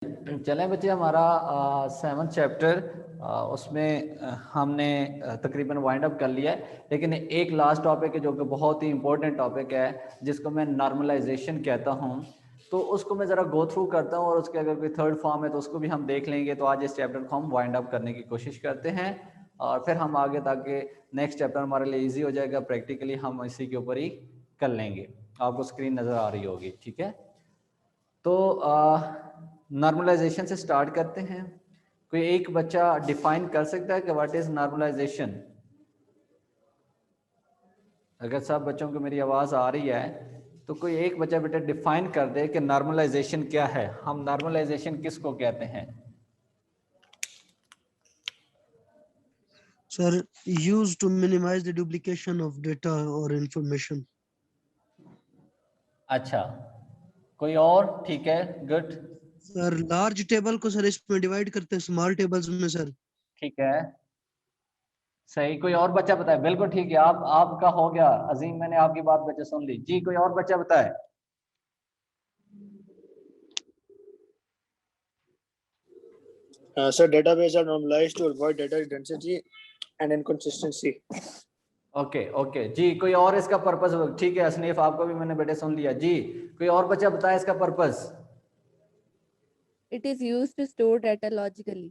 चलें बच्चे, हमारा 7th चैप्टर उसमें हमने तकरीबन वाइंड अप कर लिया है, लेकिन एक लास्ट टॉपिक है जो कि बहुत ही इंपॉर्टेंट टॉपिक है, जिसको मैं नॉर्मलाइजेशन कहता हूँ। तो उसको मैं ज़रा गो थ्रू करता हूँ और उसके अगर कोई थर्ड फॉर्म है तो उसको भी हम देख लेंगे। तो आज इस चैप्टर को हम वाइंड अप करने की कोशिश करते हैं और फिर हम आगे, ताकि नेक्स्ट चैप्टर हमारे लिए ईजी हो जाएगा, प्रैक्टिकली हम इसी के ऊपर ही कर लेंगे। आपको स्क्रीन नज़र आ रही होगी, ठीक है। तो नॉर्मलाइजेशन से स्टार्ट करते हैं। कोई एक बच्चा डिफाइन कर सकता है कि व्हाट इज नॉर्मलाइजेशन? अगर सब बच्चों को मेरी आवाज़ आ रही है तो कोई एक बच्चा बेटा डिफाइन कर दे कि नॉर्मलाइजेशन क्या है, हम नॉर्मलाइजेशन किसको कहते हैं? Sir, used to minimize the duplication of data or information. अच्छा, कोई और? ठीक है, गुड, सर लार्ज टेबल को सर इसमें डिवाइड करते हैं स्मॉल टेबल्स में सर। ठीक है, सही। कोई और बच्चा बताए? बिल्कुल ठीक है, आपका हो गया अजीम, मैंने आपकी बात बच्चे सुन ली जी। कोई और बच्चा बताए? So database are normalized to avoid data redundancy and inconsistency. Okay okay जी। कोई और इसका पर्पस? ठीक है असनीफ, आपको भी मैंने बेटे सुन लिया जी। कोई और बच्चा बताए इसका purpose? It is used to store data logically.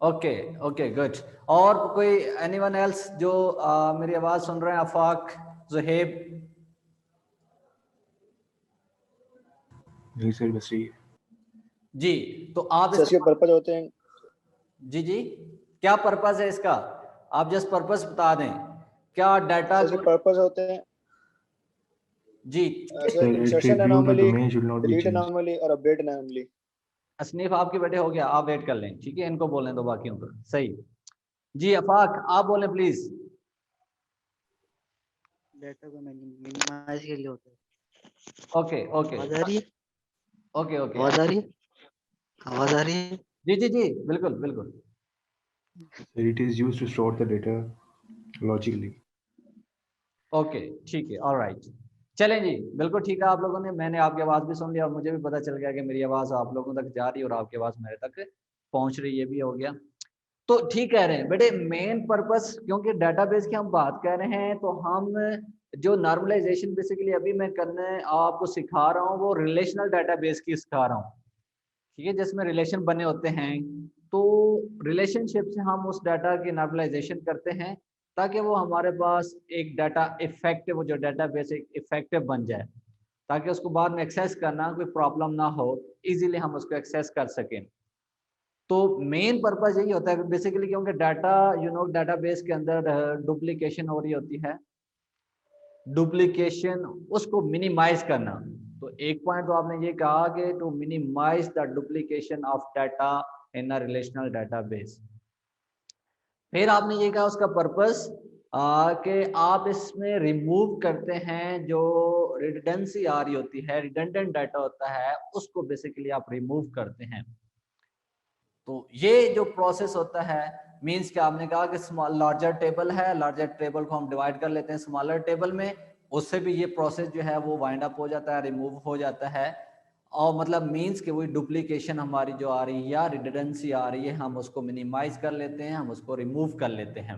Okay okay good. और कोई एनीवन एल्स जो मेरी आवाज सुन रहे हैं? आफाक, जुहेब? नहीं सर, बस यही जी। तो आप इसके पर्पस होते हैं। जी जी, क्या पर्पस है इसका? आप जस्ट पर्पस बता दें। क्या डाटा पर्पस होते हैं जी? इंसर्शन एनोमली, डिलीट एनोमली और अपडेट एनोमली। असनीफ आपके बेटे हो गया, आप वेट कर लें, ठीक है, इनको बोलने दो बाकियों को। सही जी। अफाक आप बोलें प्लीज। डाटा को मिनिमाइज के लिए होता है। ओके ओके, आवाज आ रही है? ओके ओके, आवाज आ रही है? आवाज आ रही है? जी जी जी, बिल्कुल बिल्कुल। It is used to store the data logically. Okay ठीक है, ऑलराइट। चलें जी, बिल्कुल ठीक है आप लोगों ने, मैंने आपकी आवाज़ भी सुन लिया और मुझे भी पता चल गया कि मेरी आवाज़ आप लोगों तक जा रही है और आपकी आवाज़ मेरे तक पहुंच रही है, ये भी हो गया। तो ठीक कह रहे हैं बेटे, मेन पर्पस, क्योंकि डाटाबेस की हम बात कर रहे हैं, तो हम जो नॉर्मलाइजेशन बेसिकली अभी मैं करने आपको सिखा रहा हूँ वो रिलेशनल डाटाबेस की सिखा रहा हूँ, ठीक है, जिसमें रिलेशन बने होते हैं। तो रिलेशनशिप से हम उस डाटा की नॉर्मलाइजेशन करते हैं ताकि वो हमारे पास एक डाटा इफेक्टिव, जो डाटा बेस इफेक्टिव बन जाए, ताकि उसको बाद में एक्सेस करना कोई प्रॉब्लम ना हो, इजीली हम उसको एक्सेस कर सकें। तो मेन पर्पस यही होता है बेसिकली, क्योंकि डाटा डाटाबेस के अंदर डुप्लीकेशन हो रही होती है, डुप्लीकेशन उसको मिनिमाइज करना। तो एक पॉइंट तो आपने ये कहा कि to minimise the duplication of data in a relational database. फिर आपने ये कहा उसका पर्पस कि आप इसमें रिमूव करते हैं जो रिडंडेंसी आ रही होती है, रिडंडेंट डाटा होता है, उसको बेसिकली आप रिमूव करते हैं। तो ये जो प्रोसेस होता है, मींस कि आपने कहा कि स्मॉल लार्जर टेबल है, लार्जर टेबल को हम डिवाइड कर लेते हैं स्मॉलर टेबल में, उससे भी ये प्रोसेस जो है वो वाइंड अप हो जाता है, रिमूव हो जाता है। और मतलब मींस कि वही डुप्लीकेशन हमारी जो आ रही है या रिडंडेंसी आ रही है, हम उसको मिनिमाइज कर लेते हैं, हम उसको रिमूव कर लेते हैं।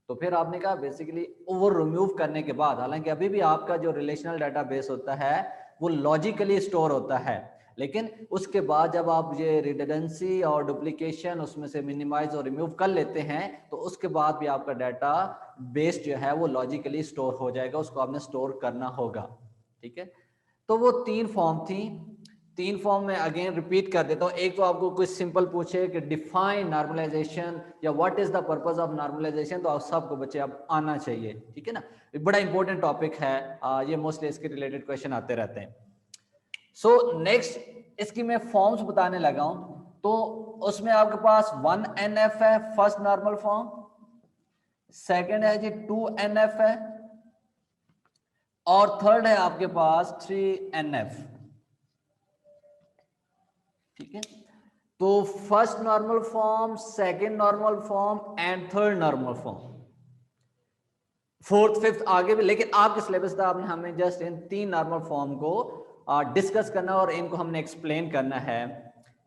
तो फिर आपने कहा बेसिकली वो रिमूव करने के बाद, हालांकि अभी भी आपका जो रिलेशनल डाटाबेस होता है वो लॉजिकली स्टोर होता है, लेकिन उसके बाद जब आप ये रिडंडेंसी और डुप्लीकेशन उसमें से मिनिमाइज और रिमूव कर लेते हैं, तो उसके बाद भी आपका डाटा बेस जो है वो लॉजिकली स्टोर हो जाएगा, उसको आपने स्टोर करना होगा, ठीक है। तो वो तीन फॉर्म थी, तीन फॉर्म में अगेन रिपीट कर देता हूँ। एक तो आपको कुछ सिंपल पूछे कि डिफाइन नॉर्मलाइजेशन या what is the purpose of normalisation, तो आप सबको बच्चे अब आना चाहिए, ठीक है ना। बड़ा इंपॉर्टेंट टॉपिक है, ये मोस्टली इसके रिलेटेड क्वेश्चन आते रहते हैं। सो नेक्स्ट इसकी मैं फॉर्म्स बताने लगा हूं। तो उसमें आपके पास 1NF है, फर्स्ट नॉर्मल फॉर्म, सेकंड है जी 2NF है, और थर्ड है आपके पास 3NF, ठीक है। तो first normal form, second normal form and third normal form, fourth fifth आगे भी, लेकिन आपके सिलेबस था आपने हमें जस्ट इन तीन नॉर्मल फॉर्म को डिस्कस करना और इनको हमने एक्सप्लेन करना है।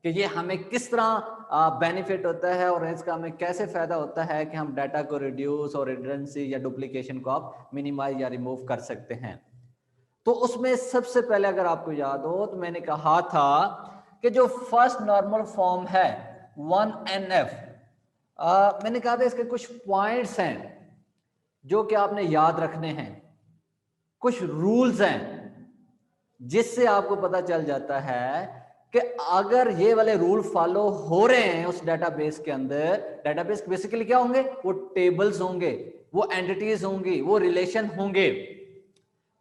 कि ये हमें किस तरह बेनिफिट होता है और इसका हमें कैसे फायदा होता है कि हम डाटा को रिड्यूस और रिडंडेंसी या डुप्लीकेशन को आप मिनिमाइज या रिमूव कर सकते हैं। तो उसमें सबसे पहले अगर आपको याद हो तो मैंने कहा था कि जो फर्स्ट नॉर्मल फॉर्म है 1NF, मैंने कहा था इसके कुछ पॉइंट्स हैं जो कि आपने याद रखने हैं, कुछ रूल्स हैं जिससे आपको पता चल जाता है कि अगर ये वाले रूल फॉलो हो रहे हैं उस डेटाबेस के अंदर, डेटाबेस बेसिकली क्या होंगे, वो टेबल्स होंगे, वो एंटिटीज होंगी, वो रिलेशन होंगे,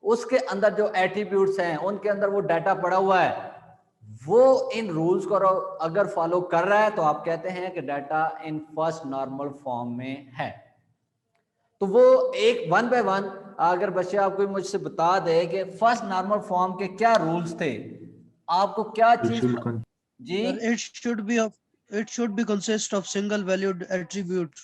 उसके अंदर जो एट्रीब्यूट्स हैं उनके अंदर वो डाटा पड़ा हुआ है, वो इन रूल्स को अगर फॉलो कर रहा है तो आप कहते हैं कि data in first normal form में है। तो वो एक वन बाय वन अगर बच्चे आपको मुझसे बता दे कि फर्स्ट नॉर्मल फॉर्म के क्या रूल्स थे, आपको क्या It चीज should con- ji Sir, it should be consist of single valued attributes.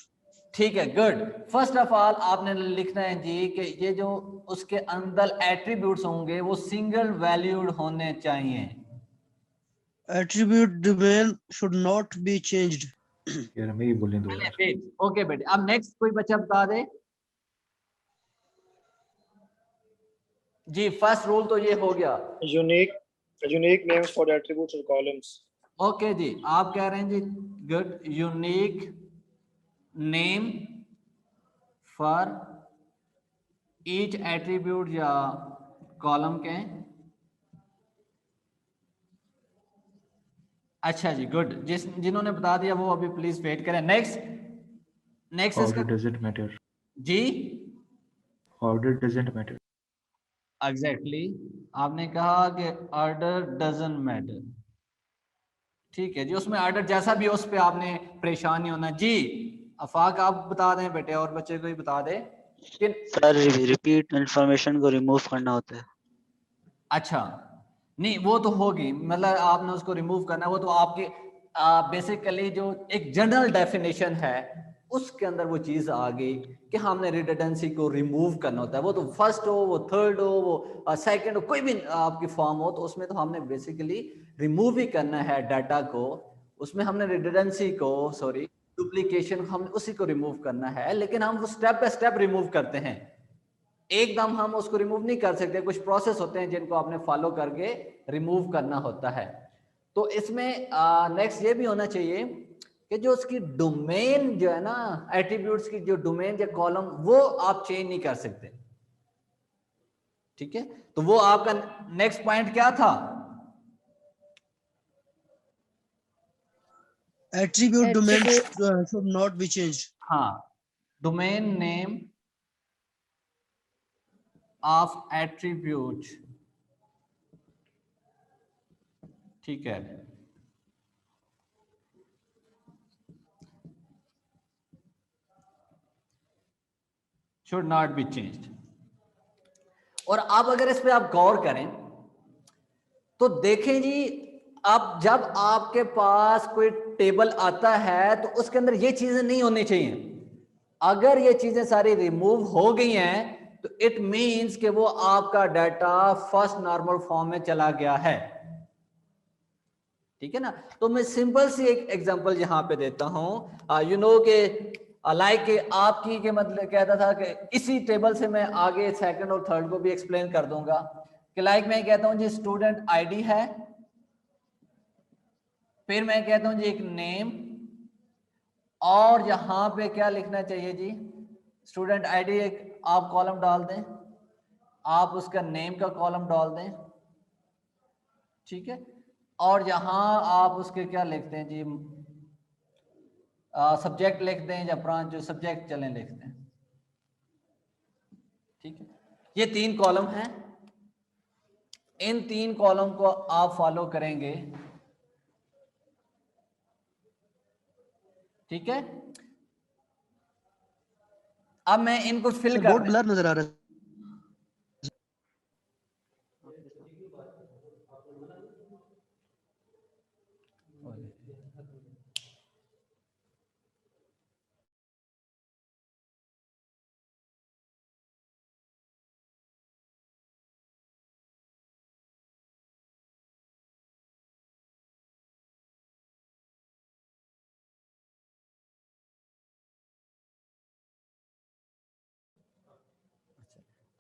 ठीक है, गुड। फर्स्ट ऑफ ऑल आपने लिखना है जी कि ये जो उसके अंदर एट्रीब्यूट्स होंगे वो सिंगल वैल्यूड होने चाहिए। Attribute domain should not be changed. यार हमें ही बोलने दो यार। ओके बेटे, अब नेक्स्ट कोई बच्चा बता दे जी। फर्स्ट रूल तो ये हो गया। Unique names for the attributes or columns. Okay जी, आप कह रहे हैं जी good, unique name for each attribute या कॉलम के। अच्छा जी, गुड। जिन्होंने बता दिया वो अभी प्लीज वेट करें। नेक्स्ट नेक्स्ट Order इसका doesn't matter. जी Order doesn't matter. एग्जैक्टली आपने कहा कि ऑर्डर डजंट मैटर। ठीक है जी, उसमें ऑर्डर जैसा भी हो उस पर आपने परेशान नहीं होना जी। अफाक आप बता दें बेटे, और बच्चे को ही बता दे कि सर रिपीट इंफॉर्मेशन को रिमूव करना होता है। अच्छा नहीं, वो तो होगी, मतलब आपने उसको रिमूव करना है, वो तो आपके बेसिकली जो एक जनरल डेफिनेशन है उसके अंदर वो चीज आ गई कि हमने रिडंडेंसी को रिमूव करना होता है। वो तो फर्स्ट हो, वो थर्ड हो, वो सेकंड हो, कोई भी आपकी फॉर्म हो, तो उसमें तो हमने बेसिकली रिमूव ही करना है डाटा को। उसमें हमने रिडंडेंसी को, सॉरी डुप्लीकेशन, हमने उसी को रिमूव करना है, लेकिन हम वो स्टेप बाय स्टेप रिमूव करते हैं, एकदम हम उसको रिमूव नहीं कर सकते। कुछ प्रोसेस होते हैं जिनको आपने फॉलो करके रिमूव करना होता है। तो इसमें नेक्स्ट ये भी होना चाहिए कि जो उसकी डोमेन जो है ना, एट्रीब्यूट्स की जो डोमेन या कॉलम, वो आप चेंज नहीं कर सकते। ठीक है, तो वो आपका नेक्स्ट पॉइंट क्या था? Attribute domain Attribute should not be changed. हाँ, डोमेन नेम ऑफ एट्रीब्यूट। ठीक है, शुड नॉट बी चेंज्ड। और अब अगर इस पे आप गौर करें तो देखें जी, अब जब आपके पास कोई टेबल आता है तो उसके अंदर ये चीजें नहीं होनी चाहिए। अगर ये चीजें सारी रिमूव हो गई हैं तो इट मींस कि वो आपका डाटा फर्स्ट नॉर्मल फॉर्म में चला गया है। ठीक है ना? तो मैं सिंपल सी एक एग्जांपल यहां पे देता हूं। यू नो के लाइक आपकी के मतलब कहता था कि इसी टेबल से मैं आगे सेकंड और थर्ड को भी एक्सप्लेन कर दूंगा कि लाइक मैं कहता हूं जी स्टूडेंट आईडी है, फिर मैं कहता हूं जी एक नेम, और यहां पे क्या लिखना चाहिए जी, स्टूडेंट आईडी एक आप कॉलम डाल दें, आप उसका नेम का कॉलम डाल दें। ठीक है, और यहां आप उसके क्या लिखते हैं जी, सब्जेक्ट लिख दें या ब्रांच, जो सब्जेक्ट चलें लिख दें। ठीक है, ये 3 कॉलम हैं, इन 3 कॉलम को आप फॉलो करेंगे। ठीक है, अब मैं इनको फिल सर कर बहुत ब्लर नजर आ रहा है।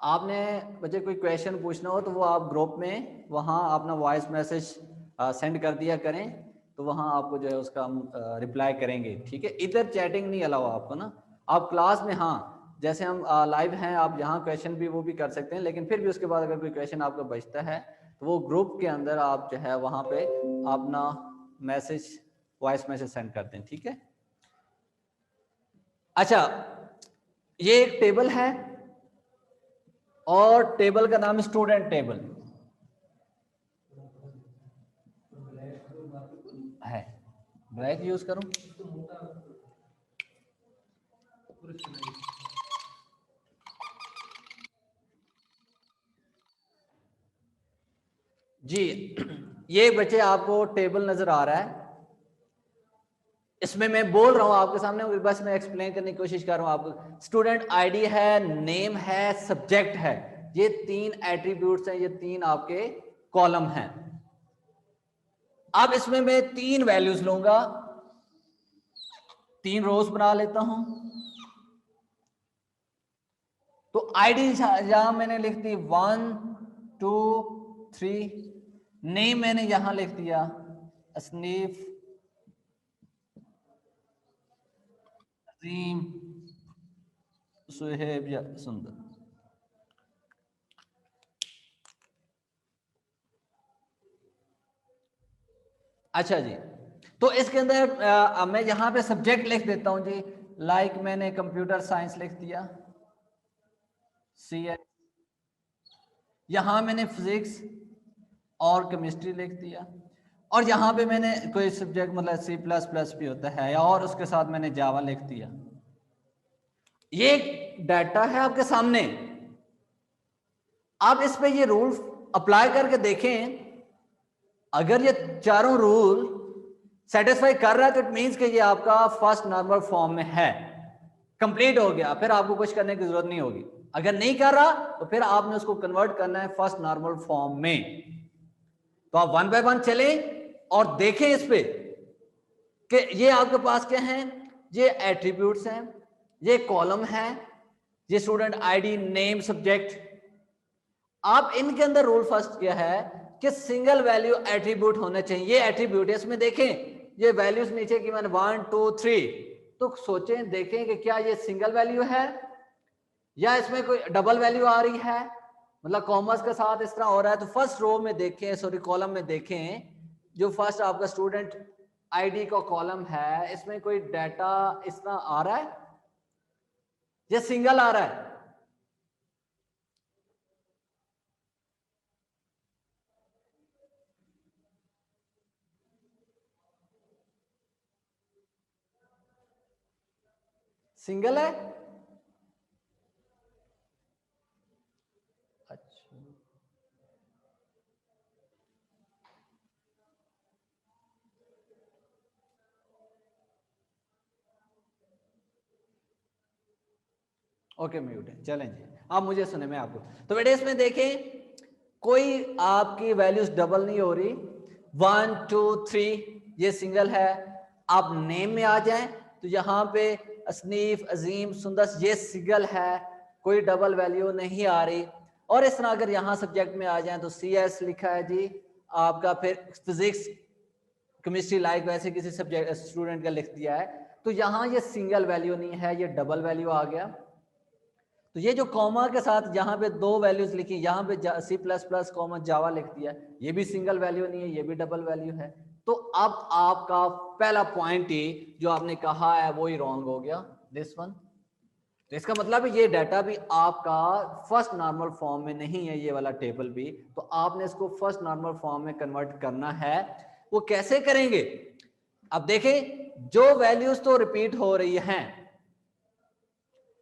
आपने बच्चे कोई क्वेश्चन पूछना हो तो वो आप ग्रुप में वहाँ अपना वॉइस मैसेज सेंड कर दिया करें, तो वहाँ आपको जो है उसका हम रिप्लाई करेंगे, ठीक है। इधर चैटिंग नहीं अलाउ आपको ना, आप क्लास में, हाँ जैसे हम लाइव हैं, आप यहाँ क्वेश्चन भी वो भी कर सकते हैं, लेकिन फिर भी उसके बाद अगर कोई क्वेश्चन आपका बचता है तो वो ग्रुप के अंदर आप जो है वहाँ पे अपना मैसेज, वॉइस मैसेज सेंड करते हैं, ठीक है। अच्छा, ये एक टेबल है और टेबल का नाम है स्टूडेंट टेबल है। ब्लैक यूज करूं? जी, ये बच्चे आपको टेबल नजर आ रहा है, इसमें मैं बोल रहा हूं आपके सामने, बस मैं एक्सप्लेन करने की कोशिश कर रहा हूं आपको। स्टूडेंट आईडी है, नेम है, सब्जेक्ट है, ये 3 एट्रीब्यूट्स हैं, ये 3 आपके कॉलम हैं। अब इसमें मैं 3 वैल्यूज लूंगा, 3 रोज बना लेता हूं। तो आईडी यहां मैंने लिख दी 1 2 3, नेम मैंने यहां लिख दिया असनीफ अजीम सुहेब या सुंदर। अच्छा जी, तो इसके अंदर मैं यहां पे सब्जेक्ट लिख देता हूं जी, लाइक मैंने कंप्यूटर साइंस लिख दिया CS, यहां मैंने फिजिक्स और केमिस्ट्री लिख दिया, और यहां पे मैंने कोई सब्जेक्ट मतलब C++ भी होता है, और उसके साथ मैंने जावा लिख दिया। ये डाटा है आपके सामने, आप इस पे ये रूल अप्लाई करके देखें, अगर ये चारों रूल सेटिस्फाई कर रहा है तो इट मींस कि ये आपका फर्स्ट नॉर्मल फॉर्म में है, कंप्लीट हो गया, फिर आपको कुछ करने की जरूरत नहीं होगी। अगर नहीं कर रहा तो फिर आपने उसको कन्वर्ट करना है फर्स्ट नॉर्मल फॉर्म में। तो आप 1 बाय 1 चलें और देखें इस पे कि ये आपके पास क्या है, ये एट्रीब्यूट्स हैं, ये कॉलम है, ये स्टूडेंट आईडी, नेम, सब्जेक्ट। आप इनके अंदर रूल फर्स्ट क्या है कि सिंगल वैल्यू एट्रीब्यूट होना चाहिए। ये एट्रीब्यूट है, इसमें देखें ये वैल्यूज नीचे की मैंने 1 2 3, तो सोचें देखें कि क्या ये सिंगल वैल्यू है या इसमें कोई डबल वैल्यू आ रही है, मतलब कॉमर्स के साथ इस तरह हो रहा है। तो फर्स्ट रो में देखें, सॉरी कॉलम में देखें, जो फर्स्ट आपका स्टूडेंट आईडी का कॉलम है, इसमें कोई डाटा इस तरह आ रहा है या सिंगल आ रहा है? सिंगल है। अच्छा, ओके म्यूट है, चलें जी, आप मुझे सुने, मैं आपको। तो बेटे इसमें देखें कोई आपकी वैल्यूज डबल नहीं हो रही, 1 2 3 ये सिंगल है। आप नेम में आ जाएं तो यहाँ पे असनीफ, अजीम, सुंदर ये सिंगल है, कोई डबल वैल्यू नहीं आ रही। और इस तरह अगर यहाँ सब्जेक्ट में आ जाएं तो CS लिखा है जी आपका, फिर फिजिक्स, केमिस्ट्री, लाइक वैसे किसी सब्जेक्ट स्टूडेंट का लिख दिया है, तो यहाँ ये सिंगल वैल्यू नहीं है, ये डबल वैल्यू आ गया। तो ये जो कॉमा के साथ यहाँ पे 2 वैल्यूज लिखी, यहाँ पे C++ कॉमा जावा लिख दिया, ये भी सिंगल वैल्यू नहीं है, ये भी डबल वैल्यू है। तो अब आपका पहला पॉइंट ही जो आपने कहा है वो ही रॉन्ग हो गया, दिस वन। तो इसका मतलब है ये डाटा भी आपका फर्स्ट नॉर्मल फॉर्म में नहीं है, ये वाला टेबल भी। तो आपने इसको फर्स्ट नॉर्मल फॉर्म में कन्वर्ट करना है। वो कैसे करेंगे? अब देखें, जो वैल्यूज तो रिपीट हो रही हैं,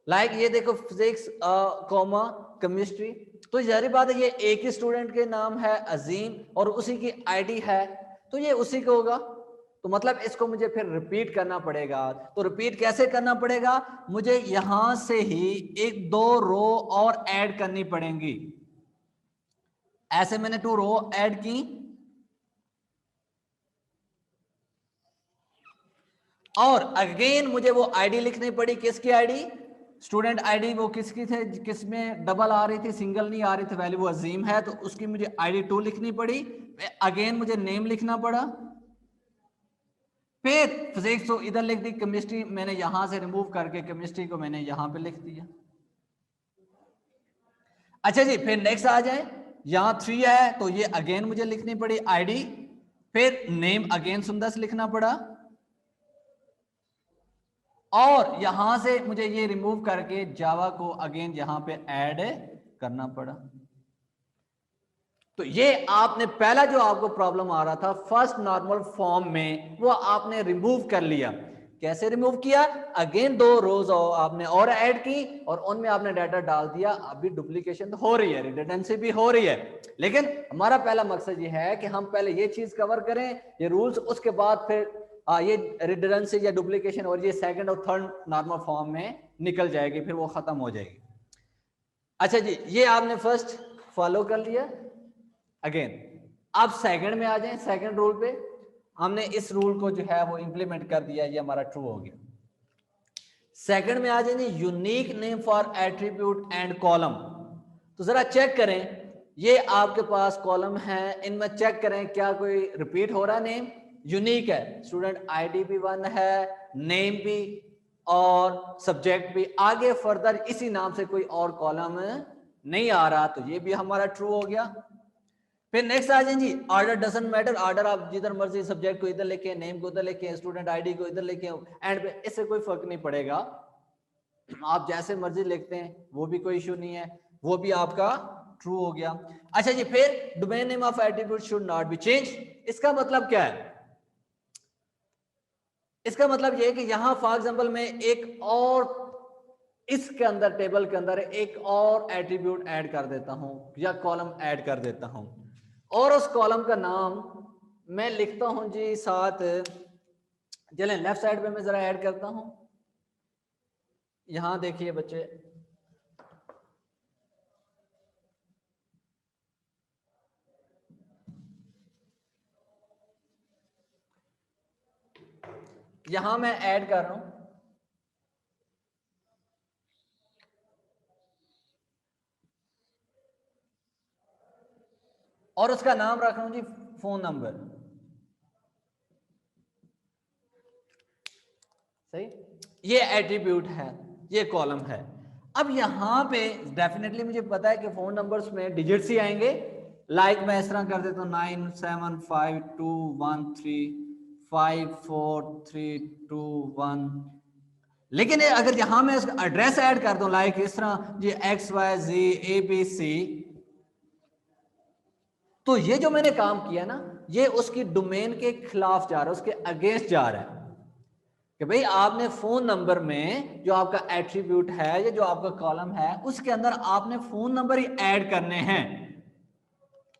लाइक ये देखो फिजिक्स कॉमा केमिस्ट्री, तो जारी बात है ये एक ही स्टूडेंट के नाम है अजीम और उसी की आईडी है, तो ये उसी का होगा। तो मतलब इसको मुझे फिर रिपीट करना पड़ेगा। तो रिपीट कैसे करना पड़ेगा? मुझे यहां से ही 1-2 रो और ऐड करनी पड़ेंगी। ऐसे मैंने 2 रो ऐड की, और अगेन मुझे वो आईडी लिखनी पड़ी। किसकी आईडी? स्टूडेंट आईडी वो किसकी थे, किसमें डबल आ रही थी, सिंगल नहीं आ रही थी वैल्यू, वो अजीम है, तो उसकी मुझे आईडी 2 लिखनी पड़ी, अगेन मुझे नेम लिखना पड़ा, फिर फिजिक्स तो इधर लिख दी, केमिस्ट्री मैंने यहां से रिमूव करके केमिस्ट्री को मैंने यहां पे लिख दिया। अच्छा जी, फिर नेक्स्ट आ जाए, यहां 3 है तो ये अगेन मुझे लिखनी पड़ी आईडी, फिर नेम अगेन सुंदर लिखना पड़ा, और यहां से मुझे ये रिमूव करके जावा को अगेन यहां पे ऐड करना पड़ा। तो ये आपने पहला जो आपको प्रॉब्लम आ रहा था फर्स्ट नॉर्मल फॉर्म में, वो आपने रिमूव कर लिया। कैसे रिमूव किया, अगेन 2 रोज आपने और ऐड की और उनमें आपने डाटा डाल दिया। अभी डुप्लीकेशन हो रही है, रिडंडेंसी भी हो रही है, लेकिन हमारा पहला मकसद ये है कि हम पहले ये चीज कवर करें, ये रूल्स, उसके बाद फिर ये रिडंडेंसी या डुप्लीकेशन और ये सेकंड और थर्ड नॉर्मल फॉर्म में निकल जाएगी, फिर वो खत्म हो जाएगी। अच्छा जी, ये आपने फर्स्ट फॉलो कर लिया। अगेन अब सेकंड में आ जाएं, सेकंड रूल पे हमने इस रूल को जो है वो इंप्लीमेंट कर दिया, ये हमारा ट्रू हो गया। सेकंड में आ जाएंगे unique name for attribute and column. तो जरा चेक करें, ये आपके पास कॉलम है, इनमें चेक करें क्या कोई रिपीट हो रहा है, नेम यूनिक है, स्टूडेंट आईडी भी 1 है, नेम भी और सब्जेक्ट भी, आगे फर्दर इसी नाम से कोई और कॉलम नहीं आ रहा, तो ये भी हमारा ट्रू हो गया। फिर नेक्स्ट आ जाएंगे, ऑर्डर डजंट मैटर, ऑर्डर आप जिधर मर्जी सब्जेक्ट को इधर लेके, नेम को उधर लेके, स्टूडेंट आईडी को इधर लेके, एंड पे इससे कोई फर्क नहीं पड़ेगा, आप जैसे मर्जी लिखते हैं वो भी कोई इशू नहीं है, वो भी आपका ट्रू हो गया। अच्छा जी, फिर domain name of attribute should not be change. इसका मतलब क्या है, इसका मतलब ये है कि यहां फॉर एग्जांपल मैं एक और इसके अंदर टेबल के अंदर एक और एट्रीब्यूट ऐड कर देता हूं या कॉलम ऐड कर देता हूं, और उस कॉलम का नाम मैं लिखता हूं जी साथ, चलें लेफ्ट साइड पे मैं जरा ऐड करता हूं, यहां देखिए बच्चे, यहां मैं ऐड कर रहा हूं और उसका नाम रख रहा हूं जी फोन नंबर, सही, ये एट्रीब्यूट है, ये कॉलम है। अब यहां पे डेफिनेटली मुझे पता है कि फोन नंबर्स में डिजिट्स ही आएंगे, लाइक मैं इस तरह कर देता हूं 9752135432 लेकिन अगर यहां मैं इसका एड्रेस ऐड कर दूं लाइक इस तरह जी XYZ ABC, तो ये जो मैंने काम किया ना, ये उसकी डोमेन के खिलाफ जा रहा है, उसके अगेंस्ट जा रहा है कि भाई आपने फोन नंबर में जो आपका एट्रीब्यूट है या जो आपका कॉलम है उसके अंदर आपने फोन नंबर ही ऐड करने हैं,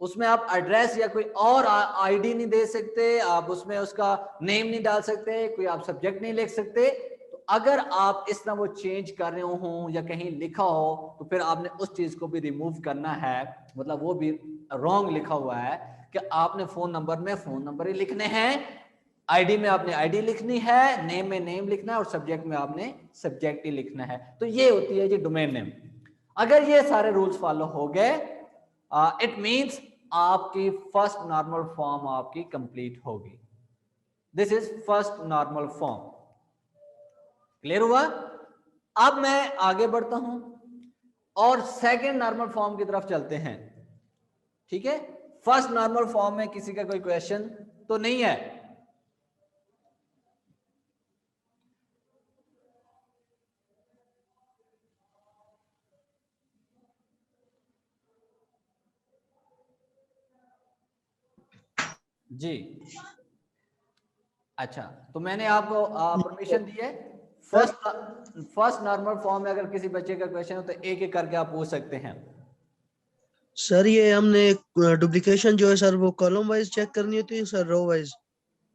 उसमें आप एड्रेस या कोई और आईडी नहीं दे सकते, आप उसमें उसका नेम नहीं डाल सकते, कोई आप सब्जेक्ट नहीं लिख सकते। तो अगर आप इस तरह वो चेंज कर रहे हो या कहीं लिखा हो तो फिर आपने उस चीज को भी रिमूव करना है, मतलब वो भी रॉन्ग लिखा हुआ है कि आपने फोन नंबर में फोन नंबर ही लिखने हैं, आईडी में आपने आईडी लिखनी है, नेम में नेम लिखना है और सब्जेक्ट में आपने सब्जेक्ट ही लिखना है। तो ये होती है जी डोमेन नेम। अगर ये सारे रूल्स फॉलो हो गए, इट मींस आपकी फर्स्ट नॉर्मल फॉर्म आपकी कंप्लीट होगी। This is first normal form. Clear हुआ? अब मैं आगे बढ़ता हूं और सेकंड नॉर्मल फॉर्म की तरफ चलते हैं। ठीक है, फर्स्ट नॉर्मल फॉर्म में किसी का कोई क्वेश्चन तो नहीं है? जी अच्छा, तो मैंने आपको परमिशन दी है। फर्स्ट नॉर्मल फॉर्म में अगर किसी बच्चे का क्वेश्चन हो तो एक एक करके आप पूछ सकते हैं। सर ये हमने डुप्लीकेशन जो है सर वो कॉलम वाइज चेक करनी होती है सर, रो वाइज?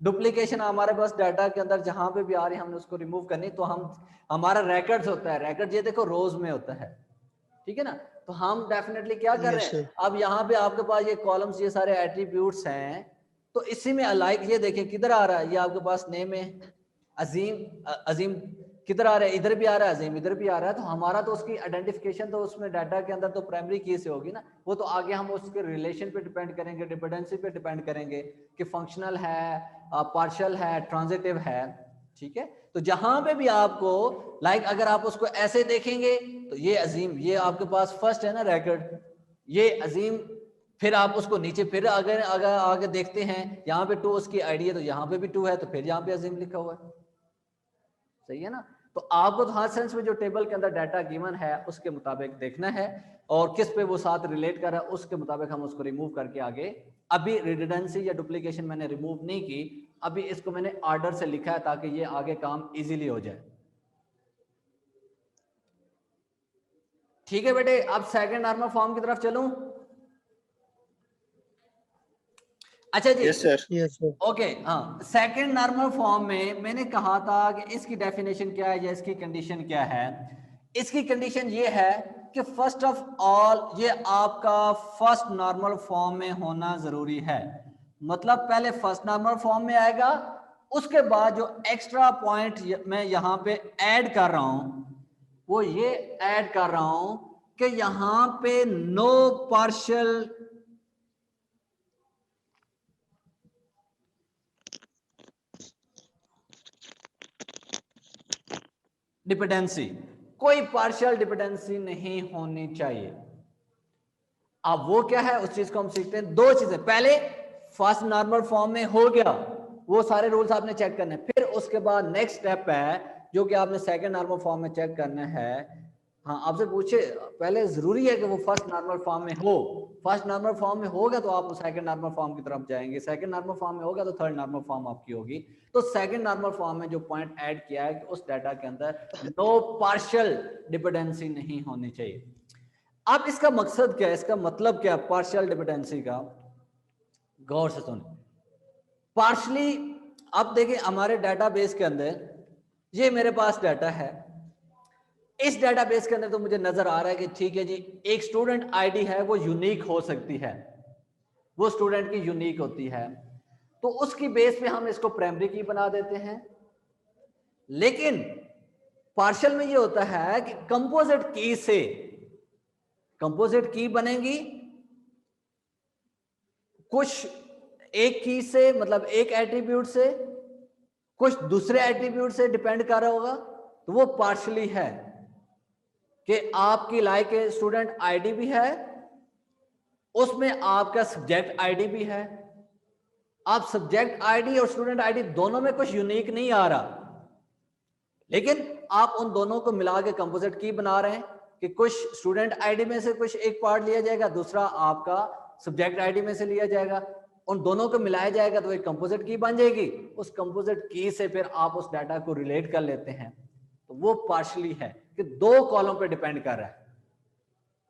डुप्लीकेशन हमारे पास डाटा के अंदर जहां पे भी आ रही है हमने उसको रिमूव करनी, तो हमारा रिकॉर्ड्स होता है, रिकॉर्ड ये देखो रोज में होता है, ठीक है ना। तो हम डेफिनेटली क्या कर रहे हैं, अब यहाँ पे आपके पास ये कॉलम्स, ये सारे एट्रीब्यूट्स हैं, तो इसी में अलाइक ये देखें किधर आ रहा है, ये आपके पास नेम है अजीम, अजीम किधर आ रहा है, इधर भी आ रहा है अजीम, इधर भी आ रहा है, तो हमारा तो उसकी आइडेंटिफिकेशन तो उसमें डाटा के अंदर तो प्राइमरी की से होगी ना, वो तो आगे हम उसके रिलेशन पे डिपेंड करेंगे, डिपेंडेंसी पे डिपेंड करेंगे कि फंक्शनल है, पार्शियल है, ट्रांजिटिव है, ठीक है। तो जहां पे भी आपको लाइक अगर आप उसको ऐसे देखेंगे तो ये अजीम, ये आपके पास फर्स्ट है ना रिकॉर्ड, ये अजीम, फिर आप उसको नीचे फिर अगर अगर आगे देखते हैं यहाँ पे 2 उसकी आईडी है, तो यहाँ पे भी 2 है, तो फिर यहाँ पे अजीम लिखा हुआ है, सही है ना। तो आपको तो हर सेंस में जो टेबल के अंदर डाटा गिवन है उसके मुताबिक देखना है, और किस पे वो साथ रिलेट कर रहा है उसके मुताबिक हम उसको रिमूव करके आगे, अभी रिडंडेंसी या डुप्लीकेशन मैंने रिमूव नहीं की, अभी इसको मैंने ऑर्डर से लिखा है ताकि ये आगे काम इजीली हो जाए। ठीक है बेटे, अब सेकंड नॉर्मल फॉर्म की तरफ चलूं। अच्छा जी, Yes, sir. Yes, sir. Okay, हाँ, सेकंड नॉर्मल फॉर्म में मैंने कहा था कि इसकी डेफिनेशन क्या है या इसकी कंडीशन क्या है। इसकी कंडीशन ये है कि फर्स्ट ऑफ ऑल ये आपका फर्स्ट नॉर्मल फॉर्म में होना जरूरी है, मतलब पहले फर्स्ट नॉर्मल फॉर्म में आएगा, उसके बाद जो एक्स्ट्रा पॉइंट मैं यहाँ पे ऐड कर रहा हूं वो ये ऐड कर रहा हूं कि यहां पे नो पार्शियल डिपेंडेंसी, कोई पार्शियल डिपेंडेंसी नहीं होनी चाहिए। अब वो क्या है उस चीज को हम सीखते हैं। दो चीजें, पहले फर्स्ट नॉर्मल फॉर्म में हो गया, वो सारे रूल्स आपने चेक करने, फिर उसके बाद नेक्स्ट स्टेप है जो कि आपने सेकंड नॉर्मल फॉर्म में चेक करना है। हाँ, आपसे पूछे पहले जरूरी है कि वो फर्स्ट नॉर्मल फॉर्म में हो, फर्स्ट नॉर्मल फॉर्म में होगा तो आप सेकंड नॉर्मल फॉर्म की तरफ जाएंगे, सेकंड नॉर्मल फॉर्म में होगा तो थर्ड नॉर्मल फॉर्म आपकी होगी। तो सेकंड नॉर्मल फॉर्म में जो पॉइंट ऐड किया है कि उस डाटा के अंदर नो पार्शियल डिपेंडेंसी नहीं होनी चाहिए। अब इसका मकसद क्या है, इसका मतलब क्या है पार्शियल डिपेंडेंसी का, गौर से सुन। पार्शली, अब देखिए हमारे डाटाबेस के अंदर ये मेरे पास डाटा है, इस डाटाबेस के अंदर तो मुझे नजर आ रहा है कि ठीक है जी, एक स्टूडेंट आईडी है वो यूनिक हो सकती है, वो स्टूडेंट की यूनिक होती है, तो उसकी बेस पे हम इसको प्राइमरी की बना देते हैं। लेकिन पार्शियल में ये होता है कि कंपोजिट की से, कंपोजिट की बनेगी कुछ एक की से, मतलब एक एट्रीब्यूट से, कुछ दूसरे एट्रीब्यूट से डिपेंड कर रहा होगा, तो वो पार्शियली है कि आपकी लाइक स्टूडेंट आईडी भी है, उसमें आपका सब्जेक्ट आईडी भी है, आप सब्जेक्ट आईडी और स्टूडेंट आईडी दोनों में कुछ यूनिक नहीं आ रहा, लेकिन आप उन दोनों को मिला के कंपोजिट की बना रहे हैं कि कुछ स्टूडेंट आईडी में से कुछ एक पार्ट लिया जाएगा, दूसरा आपका सब्जेक्ट आईडी में से लिया जाएगा, उन दोनों को मिलाया जाएगा तो एक कंपोजिट की बन जाएगी। उस कंपोजिट की से फिर आप उस डाटा को रिलेट कर लेते हैं, तो वो पार्शियली है कि दो कॉलम पे डिपेंड कर रहा है,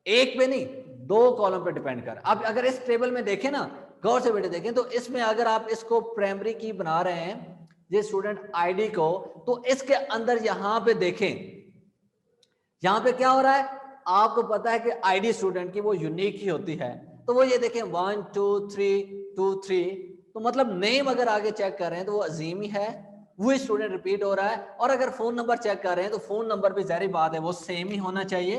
एक पे नहीं, दो कॉलम पे डिपेंड कर। अब अगर इस टेबल में देखें ना, गौर से बेटे देखें, तो इसमें अगर आप इसको प्राइमरी की बना रहे हैं ये स्टूडेंट आईडी को, तो इसके अंदर यहां पे देखें, यहां पे क्या हो रहा है, आपको पता है कि आईडी स्टूडेंट की वो यूनिक ही होती है, तो वो ये देखें 1 2 3 2 3, तो मतलब नेम अगर आगे चेक कर रहे हैं तो वो अजीम ही है, वो स्टूडेंट रिपीट हो रहा है। और अगर फोन नंबर चेक कर रहे हैं तो फोन नंबर भी जाहिर बात है वो सेम ही होना चाहिए,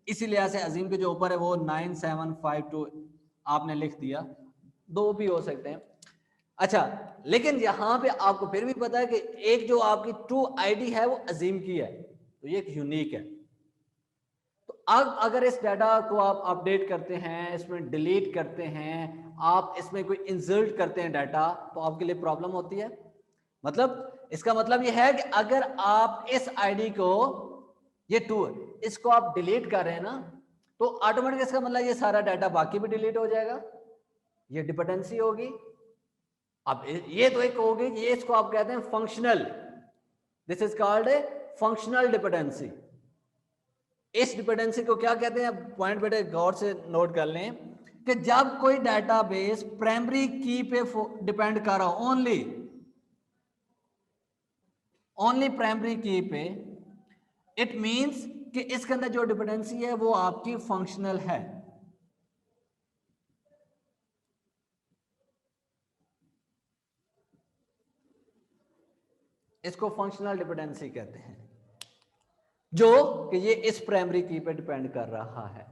इसीलिए से अजीम के जो ऊपर है वो 9752 आपने लिख दिया, दो भी हो सकते हैं। अच्छा, लेकिन यहां पे आपको फिर भी पता है कि एक जो आपकी ट्रू आईडी है वो अजीम की है, तो ये एक यूनिक है। तो अब अगर इस डाटा को आप अपडेट करते हैं, इसमें डिलीट करते हैं, आप इसमें कोई इंसर्ट करते हैं डाटा, तो आपके लिए प्रॉब्लम होती है। मतलब इसका मतलब ये है कि अगर आप इस आईडी को, ये टू, इसको आप डिलीट कर रहे हैं ना, तो ऑटोमेटिक इसका मतलब ये सारा डाटा बाकी भी डिलीट हो जाएगा, ये डिपेंडेंसी होगी। अब ये तो एक होगी, ये इसको आप कहते हैं functional, this is called a functional dependency. इस डिपेंडेंसी को क्या कहते हैं, पॉइंट बेटे गौर से नोट कर लें कि जब कोई डाटाबेस प्राइमरी की पे डिपेंड कर रहा हो, ओनली प्राइमरी की पे, इट मींस कि इसके अंदर जो डिपेंडेंसी है वो आपकी फंक्शनल है। इसको फंक्शनल डिपेंडेंसी कहते हैं। जो कि ये इस प्राइमरी की पे डिपेंड कर रहा है।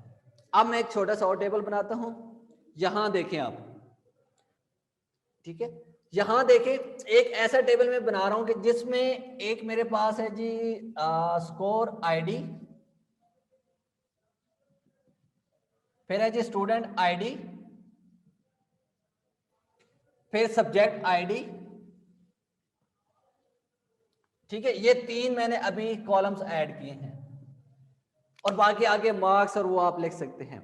अब मैं एक छोटा सा और टेबल बनाता हूं, यहां देखें आप, ठीक है, यहां देखें एक ऐसा टेबल मैं बना रहा हूं कि जिसमें एक मेरे पास है जी स्कोर आईडी, फिर है जी स्टूडेंट आईडी, फिर सब्जेक्ट आईडी, ठीक है, ये तीन मैंने अभी कॉलम्स ऐड किए हैं और बाकी आगे मार्क्स और वो आप लिख सकते हैं।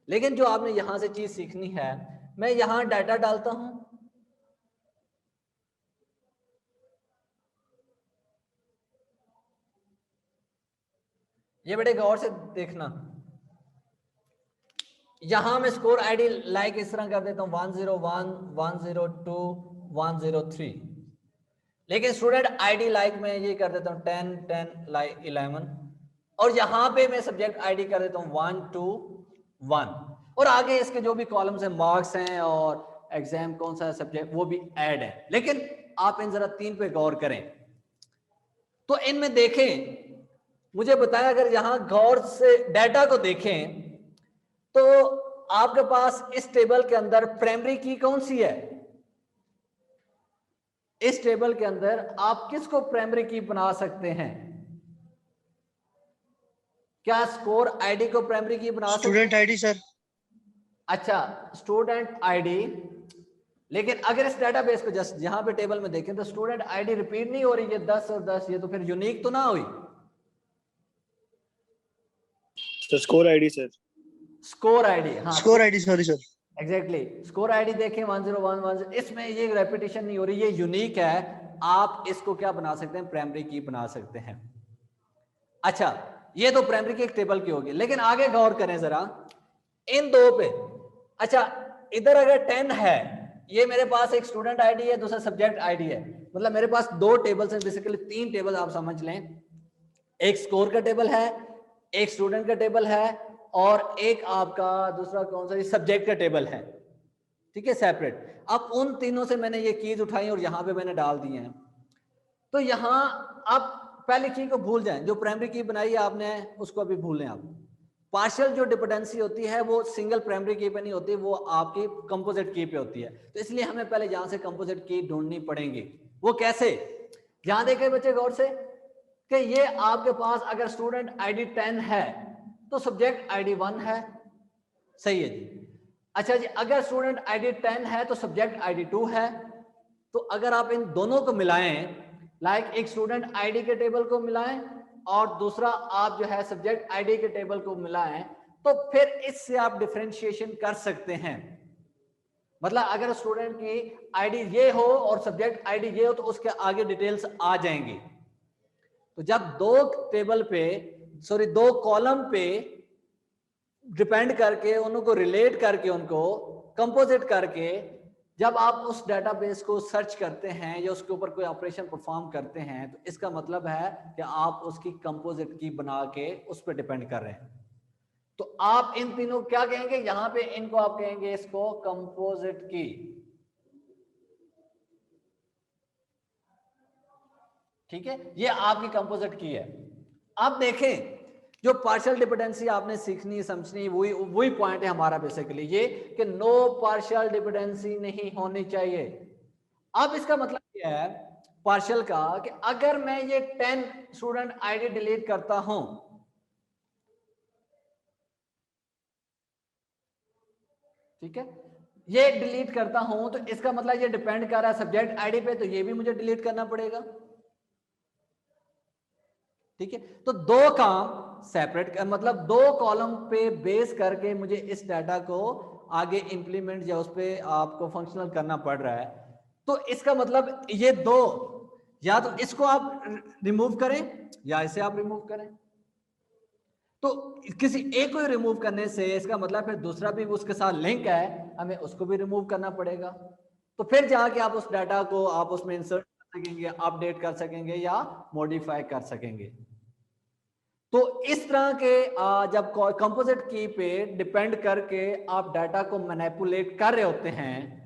लेकिन जो आपने यहां से चीज सीखनी है, मैं यहां डाटा डालता हूं, ये बड़े गौर से देखना, यहां मैं स्कोर आईडी लाइक इस तरह कर देता हूं 101 102 103, लेकिन स्टूडेंट आईडी लाइक मैं ये कर देता हूं 10 10 लाइक 11, और यहां पे मैं सब्जेक्ट आईडी कर देता हूं 1 2 1, और आगे इसके जो भी कॉलम्स हैं, मार्क्स हैं और एग्जाम कौन सा सब्जेक्ट वो भी ऐड है। लेकिन आप इन जरा तीन पे गौर करें, तो इनमें देखें, मुझे बताया अगर यहां गौर से डाटा को देखें तो आपके पास इस टेबल के अंदर प्राइमरी की कौन सी है, इस टेबल के अंदर आप किसको प्राइमरी की बना सकते हैं? क्या स्कोर आईडी को प्राइमरी की बना सकते हैं? Student ID sir. अच्छा, स्टूडेंट आईडी, लेकिन अगर इस डेटाबेस को जस्ट यहां पे टेबल में देखें तो स्टूडेंट आईडी रिपीट नहीं हो रही है 10 और 10, ये तो फिर यूनिक तो ना हुई। So score ID sir. Score ID, हाँ score ID, sorry sir. Exactly, score ID देखें 10110, इसमें ये रेपिटेशन नहीं हो रही, ये यूनिक है, आप इसको क्या बना सकते हैं, प्राइमरी की बना सकते हैं। अच्छा, ये तो प्राइमरी की एक टेबल की होगी, लेकिन आगे गौर करें जरा इन दो पे। अच्छा, इधर अगर 10 है, ये मेरे पास एक स्टूडेंट आईडी है, दूसरा सब्जेक्ट आईडी है, मतलब मेरे पास दो टेबल्स हैं, बेसिकली तीन टेबल आप समझ लें, एक स्कोर का टेबल है, एक स्टूडेंट का टेबल है, और एक आपका दूसरा कौन सा सब्जेक्ट का टेबल है, ठीक है, सेपरेट। अब उन तीनों से मैंने ये कीज उठाई और यहां पे मैंने डाल दिए हैं। तो यहां आप पहली की को भूल जाएं, जो प्राइमरी की बनाई है आपने उसको अभी भूल लें आप। पार्शियल जो डिपेंडेंसी होती है वो सिंगल प्राइमरी की पे नहीं होती, वो आपकी कंपोजिट की पे होती है। तो इसलिए हमें पहले यहां से कंपोजिट की ढूंढनी पड़ेगी। वो कैसे? यहां देखें बच्चे गौर से कि ये आपके पास अगर स्टूडेंट आईडी 10 है तो सब्जेक्ट आईडी 1 है, सही है जी। अच्छा जी, अगर स्टूडेंट आईडी 10 है तो सब्जेक्ट आईडी 2 है। तो अगर आप इन दोनों को मिलाएं, लाइक एक स्टूडेंट आईडी के टेबल को मिलाएं और दूसरा आप जो है सब्जेक्ट आईडी के टेबल को मिलाएं, तो फिर इससे आप डिफरेंशिएशन कर सकते हैं। मतलब अगर स्टूडेंट की आईडी ये हो और सब्जेक्ट आईडी ये हो तो उसके आगे डिटेल्स आ जाएंगी। तो जब दो कॉलम पे डिपेंड करके उनको रिलेट करके उनको कंपोजिट करके जब आप उस डेटाबेस को सर्च करते हैं या उसके ऊपर कोई ऑपरेशन परफॉर्म करते हैं, तो इसका मतलब है कि आप उसकी कंपोजिट की बना के उस पर डिपेंड कर रहे हैं। तो आप इन तीनों क्या कहेंगे, यहां पे इनको आप कहेंगे इसको कंपोजिट की। ठीक है, ये आपकी कंपोजिट की है। अब देखें, जो पार्शियल डिपेंडेंसी आपने सीखनी समझनी वही पॉइंट है हमारा बेसिकली ये कि नो पार्शियल डिपेंडेंसी नहीं होनी चाहिए। अब इसका मतलब क्या है पार्शियल का, कि अगर मैं ये 10 स्टूडेंट आईडी डिलीट करता हूं, ठीक है, ये डिलीट करता हूं तो इसका मतलब ये डिपेंड कर रहा है सब्जेक्ट आईडी पे, तो ये भी मुझे डिलीट करना पड़ेगा। ठीक है, तो दो काम सेपरेट, मतलब दो कॉलम पे बेस करके मुझे इस डाटा को आगे इंप्लीमेंट या उस पे आपको फंक्शनल करना पड़ रहा है। तो इसका मतलब ये दो, या तो इसको आप रिमूव करें या इसे आप रिमूव करें। तो किसी एक को रिमूव करने से इसका मतलब फिर दूसरा भी उसके साथ लिंक है, हमें उसको भी रिमूव करना पड़ेगा। तो फिर जाके आप उस डाटा को आप उसमें इंसर्ट कर सकेंगे, अपडेट कर सकेंगे या मॉडिफाई कर सकेंगे। तो इस तरह के जब कंपोजिट की पे डिपेंड करके आप डाटा को मैनिपुलेट कर रहे होते हैं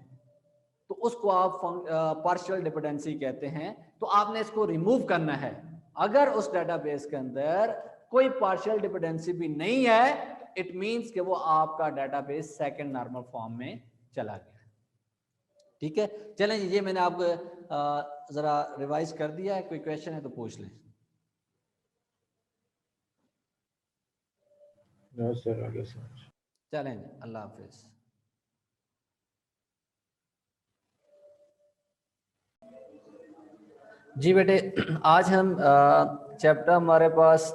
तो उसको आप पार्शियल डिपेंडेंसी कहते हैं। तो आपने इसको रिमूव करना है। अगर उस डाटाबेस के अंदर कोई पार्शियल डिपेंडेंसी भी नहीं है, इट मींस कि वो आपका डेटाबेस सेकंड नॉर्मल फॉर्म में चला गया। ठीक है, चलें जी, ये मैंने आपको जरा रिवाइज कर दिया है। कोई क्वेश्चन है तो पूछ लें। No, sir, आगे समझ। चलें जी, अल्लाह हाफिज। जी बेटे, आज हम चैप्टर हमारे पास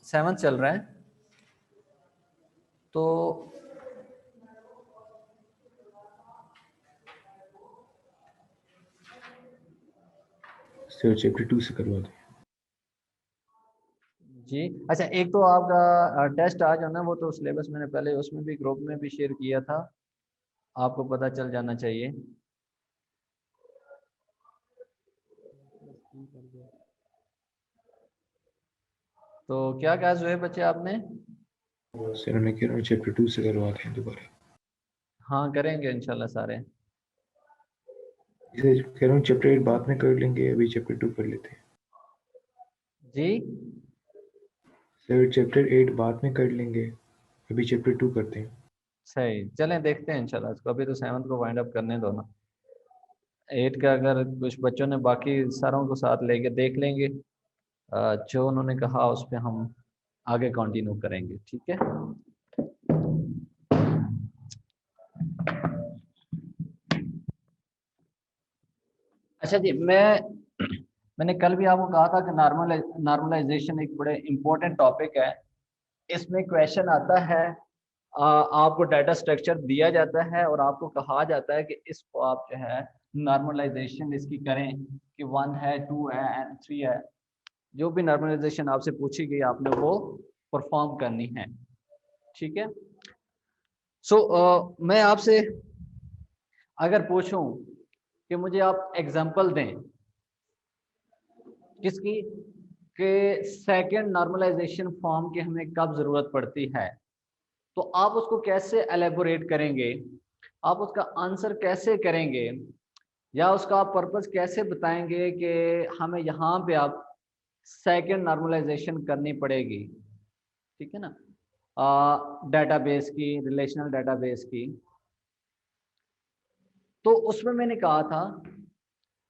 7 चल रहा है। तो सर चैप्टर 2 से करवा दें। जी अच्छा, एक तो आपका टेस्ट आज है ना, वो तो सिलेबस मैंने पहले उसमें भी ग्रुप में भी शेयर किया था, आपको पता चल जाना चाहिए। तो क्या कहा जोहे बच्चे आपने? सर मैं कह रहा हूँ चैप्टर 2 से करवा दें दोबारा। हाँ करेंगे इंशाल्लाह सारे। इसे कह रहा हूँ चैप्टर 8 बाद में कर लेंगे, अभी चैप्टर 2 कर लेते हैं। जी सर चैप्टर 8 बाद में कर लेंगे, अभी चैप्टर 2 करते हैं। सही, चलें देखते हैं इंशाल्लाह इसको। अभी तो 7 को वाइंड अप करने दो ना। 8 का अगर कुछ बच्चों ने बाकी सारों को साथ लेके देख लेंगे, जो उन्होंने कहा उस पर हम आगे कंटिन्यू करेंगे। ठीक है, अच्छा जी, मैंने कल भी आपको कहा था कि नॉर्मलाइजेशन एक बड़े इंपॉर्टेंट टॉपिक है। इसमें क्वेश्चन आता है, आपको डाटा स्ट्रक्चर दिया जाता है और आपको कहा जाता है कि इसको आप जो है नॉर्मलाइजेशन इसकी करें कि 1 है, 2 है एंड 3 है। जो भी नॉर्मलाइजेशन आपसे पूछी गई आपने वो परफॉर्म करनी है। ठीक है, सो मैं आपसे अगर पूछूं कि मुझे आप एग्जांपल दें किसकी, के सेकंड नॉर्मलाइजेशन फॉर्म की हमें कब जरूरत पड़ती है, तो आप उसको कैसे एलेबोरेट करेंगे, आप उसका आंसर कैसे करेंगे, या उसका आप पर्पस कैसे बताएंगे कि हमें यहाँ पे आप सेकंड नॉर्मलाइजेशन करनी पड़ेगी। ठीक है ना, डेटाबेस की, रिलेशनल डेटाबेस की। तो उसमें मैंने कहा था,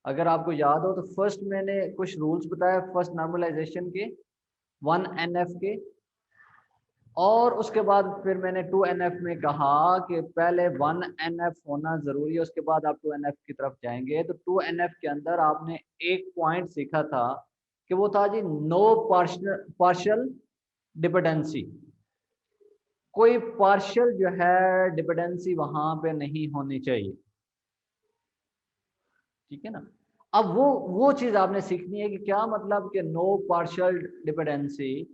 अगर आपको याद हो तो फर्स्ट मैंने कुछ रूल्स बताया फर्स्ट नॉर्मलाइजेशन के, 1NF के, और उसके बाद फिर मैंने 2NF में कहा कि पहले 1NF होना जरूरी है, उसके बाद आप 2NF की तरफ जाएंगे। तो 2NF के अंदर आपने एक पॉइंट सीखा था कि वो था जी नो पार्शियल डिपेंडेंसी। कोई पार्शियल जो है डिपेंडेंसी वहां पे नहीं होनी चाहिए। ठीक है ना, अब वो चीज आपने सीखनी है कि क्या मतलब कि नो पार्शियल डिपेंडेंसी।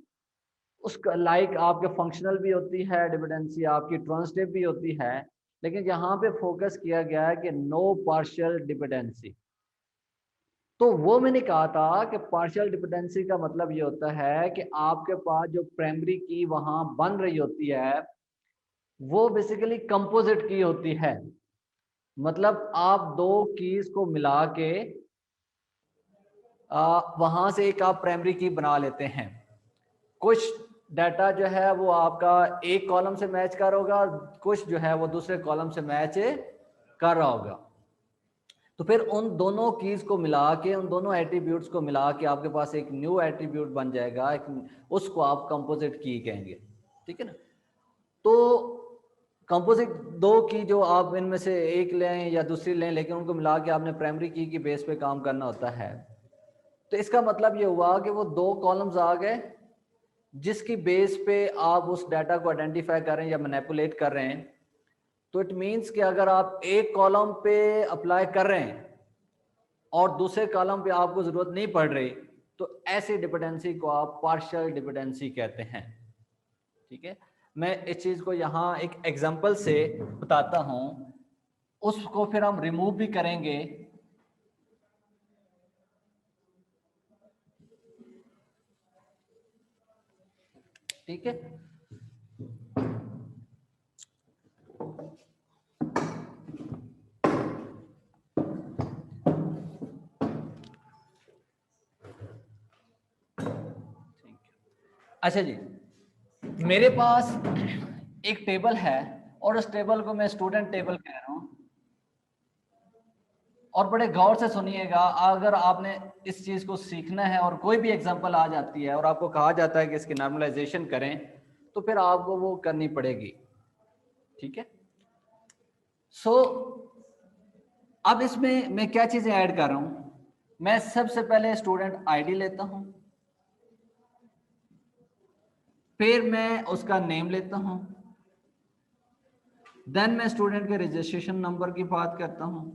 उसका लाइक आपके फंक्शनल भी होती है डिपेंडेंसी, आपकी ट्रांजिटिव भी होती है, लेकिन यहाँ पे फोकस किया गया है कि नो पार्शियल डिपेंडेंसी। तो वो मैंने कहा था कि पार्शियल डिपेंडेंसी का मतलब ये होता है कि आपके पास जो प्राइमरी की वहां बन रही होती है वो बेसिकली कंपोजिट की होती है। मतलब आप दो कीज को मिला के वहां से एक आप प्राइमरी की बना लेते हैं। कुछ डाटा जो है वो आपका एक कॉलम से मैच कर होगा, कुछ जो है वो दूसरे कॉलम से मैच कर रहा होगा। तो फिर उन दोनों कीज को मिला के, उन दोनों एट्रीब्यूट्स को मिला के आपके पास एक न्यू एट्रीब्यूट बन जाएगा, उसको आप कंपोजिट की कहेंगे। ठीक है ना, तो कंपोजिट दो की जो आप इनमें से एक लें या दूसरी लें, लेकिन उनको मिला के आपने प्राइमरी की बेस पे काम करना होता है। तो इसका मतलब ये हुआ कि वो दो कॉलम्स आ गए जिसकी बेस पे आप उस डाटा को आइडेंटिफाई कर रहे हैं या मैनिपुलेट कर रहे हैं। तो इट मीन्स कि अगर आप एक कॉलम पे अप्लाई कर रहे हैं और दूसरे कॉलम पे आपको जरूरत नहीं पड़ रही, तो ऐसी डिपेंडेंसी को आप पार्शियल डिपेंडेंसी कहते हैं। ठीक है, मैं इस चीज को यहाँ एक एग्जांपल से बताता हूं, उसको फिर हम रिमूव भी करेंगे। ठीक है, थैंक यू। अच्छा जी, मेरे पास एक टेबल है और उस टेबल को मैं स्टूडेंट टेबल कह रहा हूं, और बड़े गौर से सुनिएगा, अगर आपने इस चीज को सीखना है और कोई भी एग्जांपल आ जाती है और आपको कहा जाता है कि इसकी नॉर्मलाइजेशन करें, तो फिर आपको वो करनी पड़ेगी, ठीक है। सो अब इसमें मैं क्या चीजें ऐड कर रहा हूं, मैं सबसे पहले स्टूडेंट आईडी लेता हूं, फिर मैं उसका नेम लेता हूं, देन मैं स्टूडेंट के रजिस्ट्रेशन नंबर की बात करता हूं,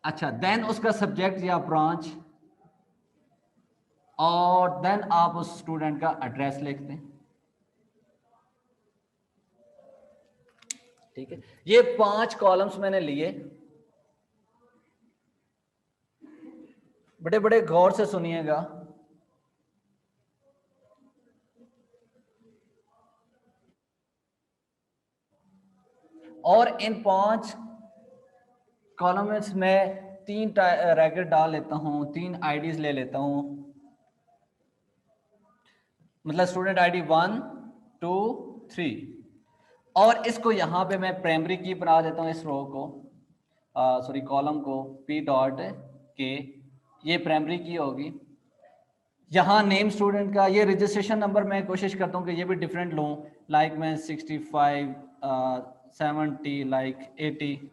अच्छा, देन उसका सब्जेक्ट या ब्रांच, और देन आप उस स्टूडेंट का एड्रेस लिखते हैं, ठीक है। ये 5 कॉलम्स मैंने लिए, बड़े बड़े गौर से सुनिएगा। और इन 5 कॉलम्स में 3 रैकेट डाल लेता हूं, 3 आईडीज ले लेता हूं, मतलब स्टूडेंट आईडी 1 2 3, और इसको यहां पे मैं प्राइमरी की बना देता हूं, इस रो को, सॉरी कॉलम को p डॉट के, ये प्राइमरी की होगी। यहाँ नेम स्टूडेंट का, ये रजिस्ट्रेशन नंबर मैं कोशिश करता हूँ कि ये भी डिफरेंट लूँ, लाइक मैं 65 70 लाइक 80,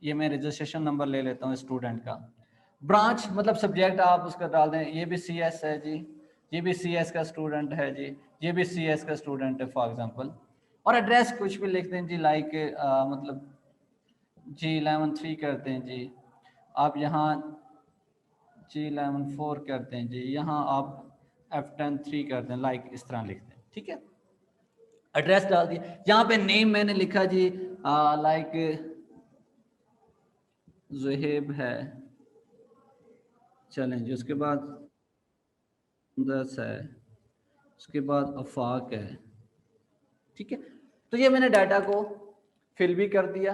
ये मैं रजिस्ट्रेशन नंबर ले लेता हूँ स्टूडेंट का। ब्रांच मतलब सब्जेक्ट आप उसका डाल दें, ये भी CS है जी, ये भी CS का स्टूडेंट है जी, ये भी CS का स्टूडेंट है फॉर एग्जांपल। और एड्रेस कुछ भी लिख दें जी, लाइक मतलब G11 3 करते हैं जी, आप यहाँ G11 4 करते हैं जी, यहाँ आप F10 3 करते हैं, लाइक इस तरह लिखते हैं, ठीक है। एड्रेस डाल दिया, यहाँ पे नेम मैंने लिखा जी लाइक ज़ुहेब है, चलें जी, उसके बाद 10 है, उसके बाद अफाक है, ठीक है। तो ये मैंने डाटा को फिल भी कर दिया।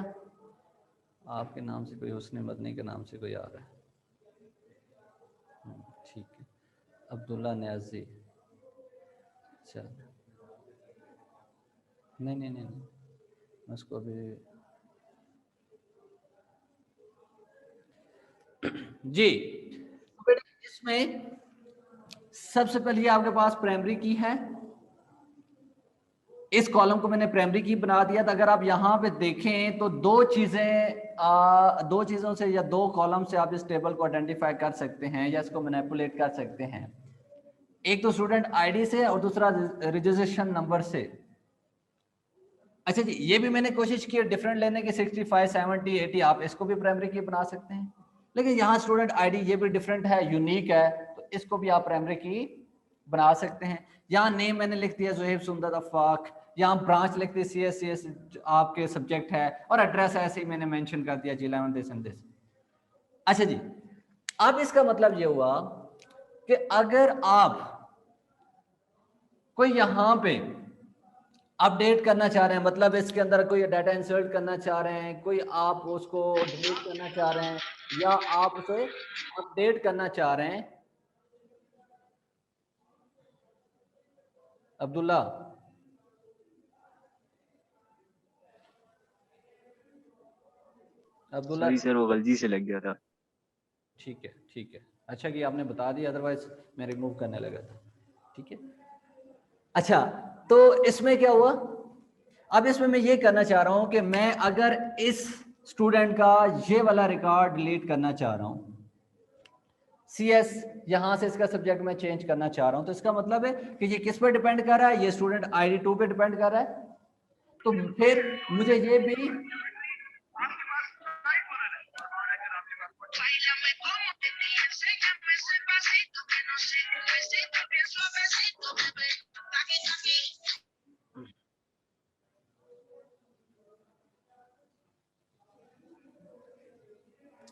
आपके नाम से कोई, हुस्न मदनी के नाम से कोई आ रहा है, ठीक है, अब्दुल्ला न्याजी, चल नहीं नहीं नहीं नहीं, मैं उसको अभी जी। तो इसमें सबसे पहले आपके पास प्राइमरी की है, इस कॉलम को मैंने प्राइमरी की बना दिया। तो अगर आप यहाँ पे देखें तो दो चीजों से या 2 कॉलम से आप इस टेबल को आइडेंटिफाई कर सकते हैं या इसको मैनिपुलेट कर सकते हैं, एक तो स्टूडेंट आईडी से और दूसरा रजिस्ट्रेशन नंबर से। अच्छा जी, ये भी मैंने कोशिश की डिफरेंट लेने की, 65 70 80, आप इसको भी प्राइमरी की बना सकते हैं, लेकिन यहाँ स्टूडेंट आईडी ये भी डिफरेंट है, यूनिक है, तो इसको भी आप प्राइमरी की बना सकते हैं। यहाँ नेम मैंने लिख दिया ज़ुहैब सुंदर अफाक, यहाँ ब्रांच लिख दी CS आपके सब्जेक्ट है, और एड्रेस ऐसे ही मैंने मेंशन कर दिया G11 दिस एंड दिस। अच्छा जी, अब इसका मतलब ये हुआ कि अगर आप कोई यहाँ पे अपडेट करना चाह रहे हैं, मतलब इसके अंदर कोई डाटा इंसर्ट करना चाह रहे हैं, कोई आप उसको डिलीट करना चाह रहे हैं, या आप उसे अपडेट करना चाह रहे हैं, अब्दुल्ला सॉरी सर, वो गलती से लग गया था। ठीक है ठीक है, अच्छा कि आपने बता दिया, अदरवाइज मैं रिमूव करने लगा था, ठीक है। अच्छा, तो इसमें क्या हुआ, अब इसमें मैं ये करना चाह रहा हूं कि मैं अगर इस स्टूडेंट का ये वाला रिकॉर्ड डिलीट करना चाह रहा हूं, CS यहां से इसका सब्जेक्ट मैं चेंज करना चाह रहा हूं, तो इसका मतलब है कि ये किस पर डिपेंड कर रहा है, ये स्टूडेंट ID 2 पे डिपेंड कर रहा है, तो फिर मुझे ये भी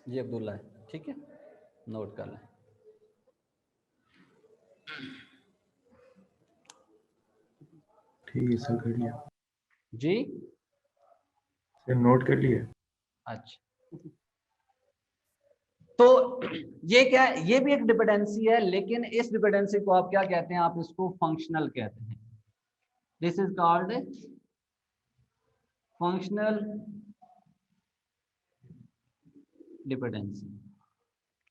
ये अब्दुल्ला है, ठीक है, नोट कर लें। ठीक है सर, कर लिया जी सर, नोट कर लिया। अच्छा, तो ये क्या है, ये भी एक डिपेंडेंसी है, लेकिन इस डिपेंडेंसी को आप क्या कहते हैं, आप इसको फंक्शनल कहते हैं। This is called functional dependency,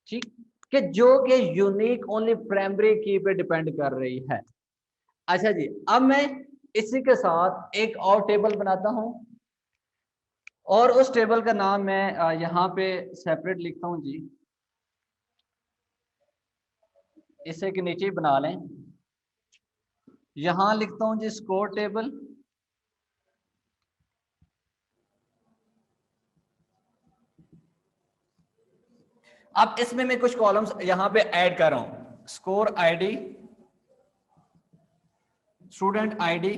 ठीक, कि जो कि यूनिक ओनली प्राइमरी की पे डिपेंड कर रही है। अच्छा जी, अब मैं इसी के साथ एक और टेबल बनाता हूं और उस टेबल का नाम मैं यहाँ पे सेपरेट लिखता हूं जी, इसे के नीचे ही बना लें। यहां लिखता हूं जी स्कोर टेबल, अब इसमें मैं कुछ कॉलम्स यहां पे ऐड कर रहा हूं, स्कोर आईडी, स्टूडेंट आईडी,